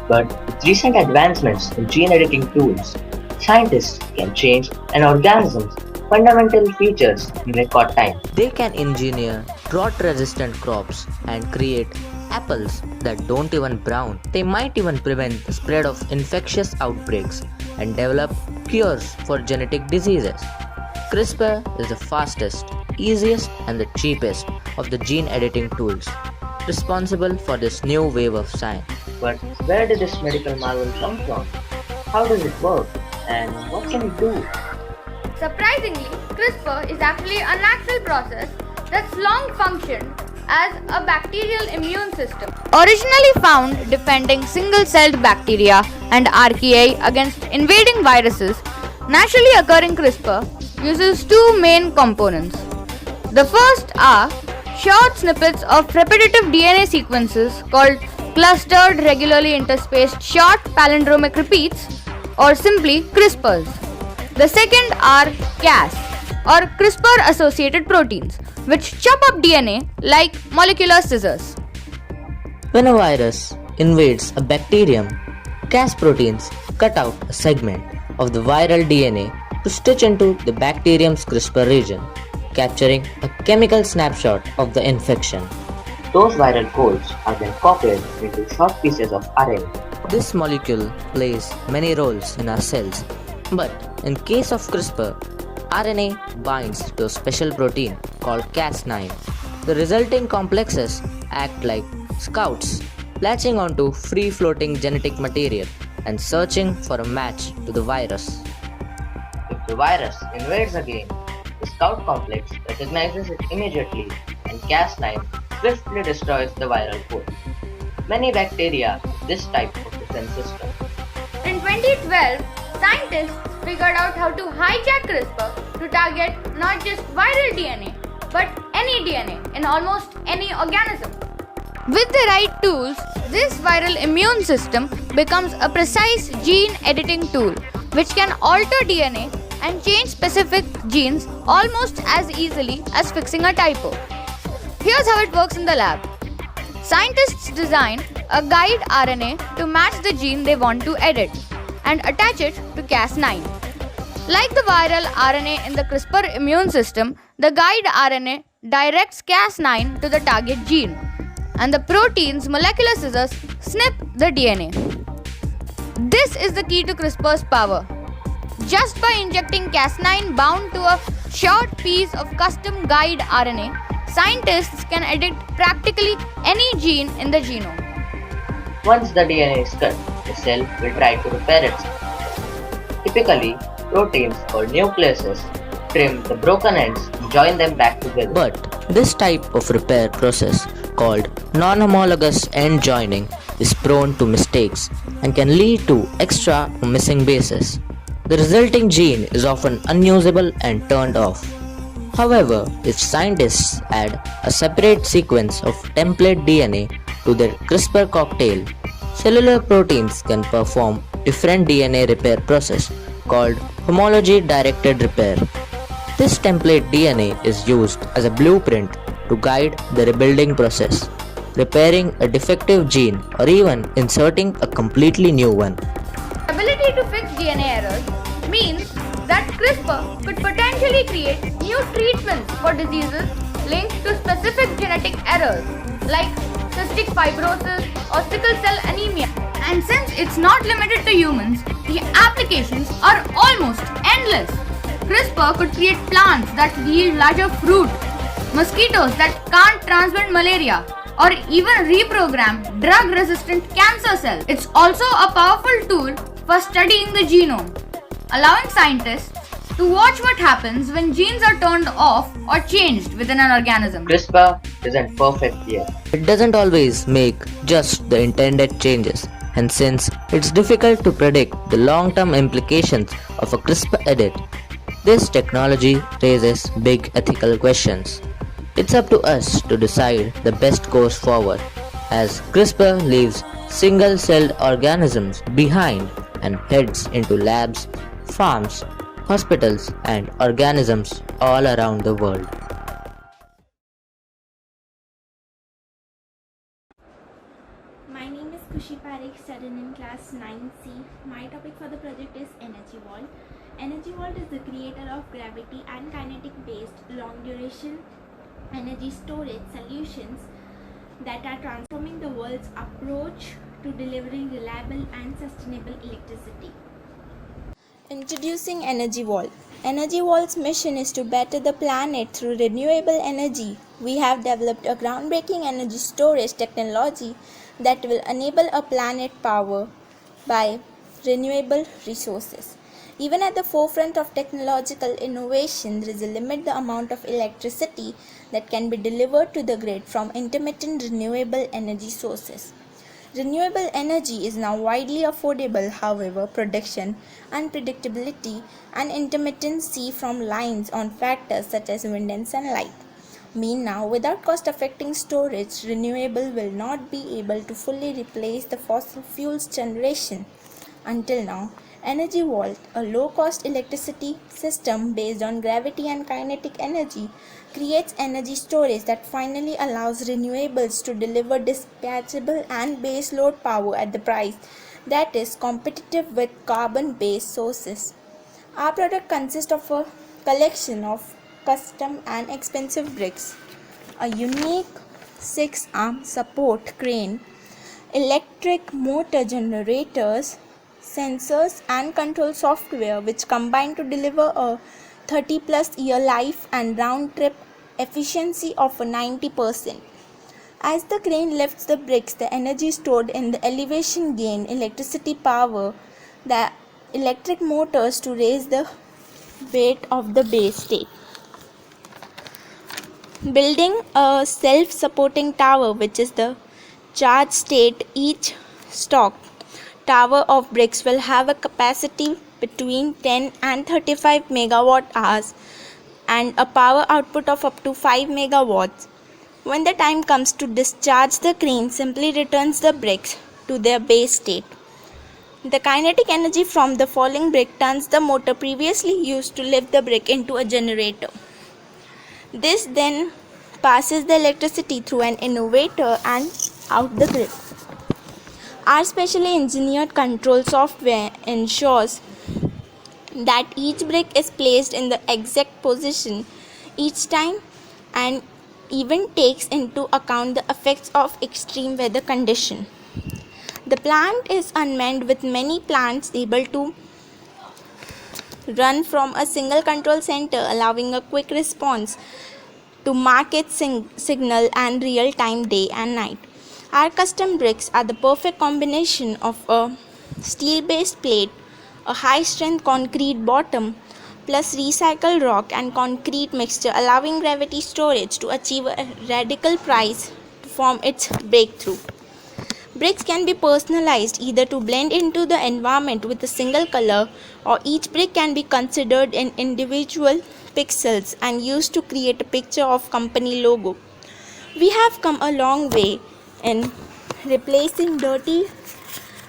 But with recent advancements in gene editing tools, scientists can change an organism's fundamental features in record time.
They can engineer drought-resistant crops and create apples that don't even brown. They might even prevent the spread of infectious outbreaks and develop cures for genetic diseases. CRISPR is the fastest, easiest, and the cheapest of the gene editing tools, responsible for this new wave of science.
But where did this medical marvel come from? How does it work? And what can it do?
Surprisingly, CRISPR is actually a natural process that's long functioned as a bacterial immune system. Originally found defending single-celled bacteria and archaea against invading viruses, naturally occurring CRISPR uses 2 main components. The first are short snippets of repetitive DNA sequences called clustered regularly interspaced short palindromic repeats, or simply CRISPRs. The second are Cas, or CRISPR-associated proteins, which chop up DNA like molecular scissors.
When a virus invades a bacterium, Cas proteins cut out a segment of the viral DNA to stitch into the bacterium's CRISPR region, capturing a chemical snapshot of the infection.
Those viral codes are then copied into short pieces of RNA.
This molecule plays many roles in our cells, but in case of CRISPR, RNA binds to a special protein called Cas9. The resulting complexes act like scouts, latching onto free-floating genetic material and searching for a match to the virus.
If the virus invades again, the scout complex recognizes it immediately and Cas9 swiftly destroys the viral code. Many bacteria have this type of defense system.
In 2012, scientists figured out how to hijack CRISPR to target not just viral DNA, but any DNA in almost any organism. With the right tools, this viral immune system becomes a precise gene editing tool which can alter DNA and change specific genes almost as easily as fixing a typo. Here's how it works in the lab. Scientists design a guide RNA to match the gene they want to edit and attach it to Cas9. Like the viral RNA in the CRISPR immune system, the guide RNA directs Cas9 to the target gene, and the protein's molecular scissors snip the DNA. This is the key to CRISPR's power. Just by injecting Cas9 bound to a short piece of custom guide RNA, scientists can edit practically any gene in the genome.
Once the DNA is cut, the cell will try to repair itself. Typically, proteins or nucleases trim the broken ends and join them back together.
But this type of repair process, called non-homologous end joining, is prone to mistakes and can lead to extra or missing bases. The resulting gene is often unusable and turned off. However, if scientists add a separate sequence of template DNA to their CRISPR cocktail, cellular proteins can perform different DNA repair process called homology-directed repair. This template DNA is used as a blueprint to guide the rebuilding process. repairing a defective gene, or even inserting a completely new one.
Ability to fix DNA errors means that CRISPR could potentially create new treatments for diseases linked to specific genetic errors like cystic fibrosis or sickle cell anemia. And since it's not limited to humans, the applications are almost endless. CRISPR could create plants that yield larger fruit, mosquitoes that can't transmit malaria, or even reprogram drug-resistant cancer cells. It's also a powerful tool for studying the genome, allowing scientists to watch what happens when genes are turned off or changed within an organism.
CRISPR isn't perfect yet.
It doesn't always make just the intended changes, and since it's difficult to predict the long-term implications of a CRISPR edit, this technology raises big ethical questions. It's up to us to decide the best course forward, as CRISPR leaves single-celled organisms behind and heads into labs, farms, hospitals, and organisms all around the world.
My name is Kushi Parekh, studying in class 9C. My topic for the project is Energy Vault. Energy Vault is the creator of gravity and kinetic based long duration energy storage solutions that are transforming the world's approach to delivering reliable and sustainable electricity.
Introducing Energy Vault. Energy Vault's mission is to better the planet through renewable energy. We have developed a groundbreaking energy storage technology that will enable a planet powered by renewable resources. Even at the forefront of technological innovation, there is a limit the amount of electricity that can be delivered to the grid from intermittent renewable energy sources. Renewable energy is now widely affordable, however, production, unpredictability, and intermittency from lines on factors such as wind and sunlight mean now without cost-affecting storage, renewable will not be able to fully replace the fossil fuels generation. Until now, Energy Vault, a low-cost electricity system based on gravity and kinetic energy, creates energy storage that finally allows renewables to deliver dispatchable and baseload power at the price that is competitive with carbon-based sources. Our product consists of a collection of custom and expensive bricks, a unique 6-arm support crane, electric motor generators, sensors and control software which combine to deliver a 30 plus year life and round trip efficiency of 90%. As the crane lifts the bricks, the energy stored in the elevation gain electricity power the electric motors to raise the weight of the base state. Building a self-supporting tower, which is the charge state, each stock tower of bricks will have a capacity between 10 and 35 megawatt hours and a power output of up to 5 megawatts. When the time comes to discharge, the crane simply returns the bricks to their base state. The kinetic energy from the falling brick turns the motor previously used to lift the brick into a generator. This then passes the electricity through an inverter and out the grid. Our specially engineered control software ensures that each brick is placed in the exact position each time and even takes into account the effects of extreme weather condition. The plant is unmanned with many plants able to run from a single control center, allowing a quick response to market signal and real-time day and night. Our custom bricks are the perfect combination of a steel-based plate, a high-strength concrete bottom, plus recycled rock and concrete mixture, allowing gravity storage to achieve a radical price to form its breakthrough. Bricks can be personalized either to blend into the environment with a single color, or each brick can be considered in individual pixels and used to create a picture of company logo. We have come a long way in replacing dirty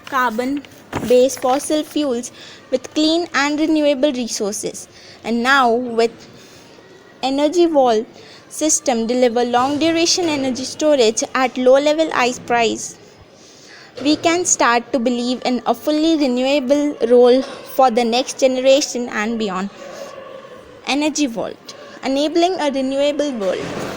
carbon-based fossil fuels with clean and renewable resources. And now with
energy wall system deliver long duration energy storage at low level ice price, we can start to believe in a fully renewable role for the next generation and beyond. Energy Vault, enabling a renewable world.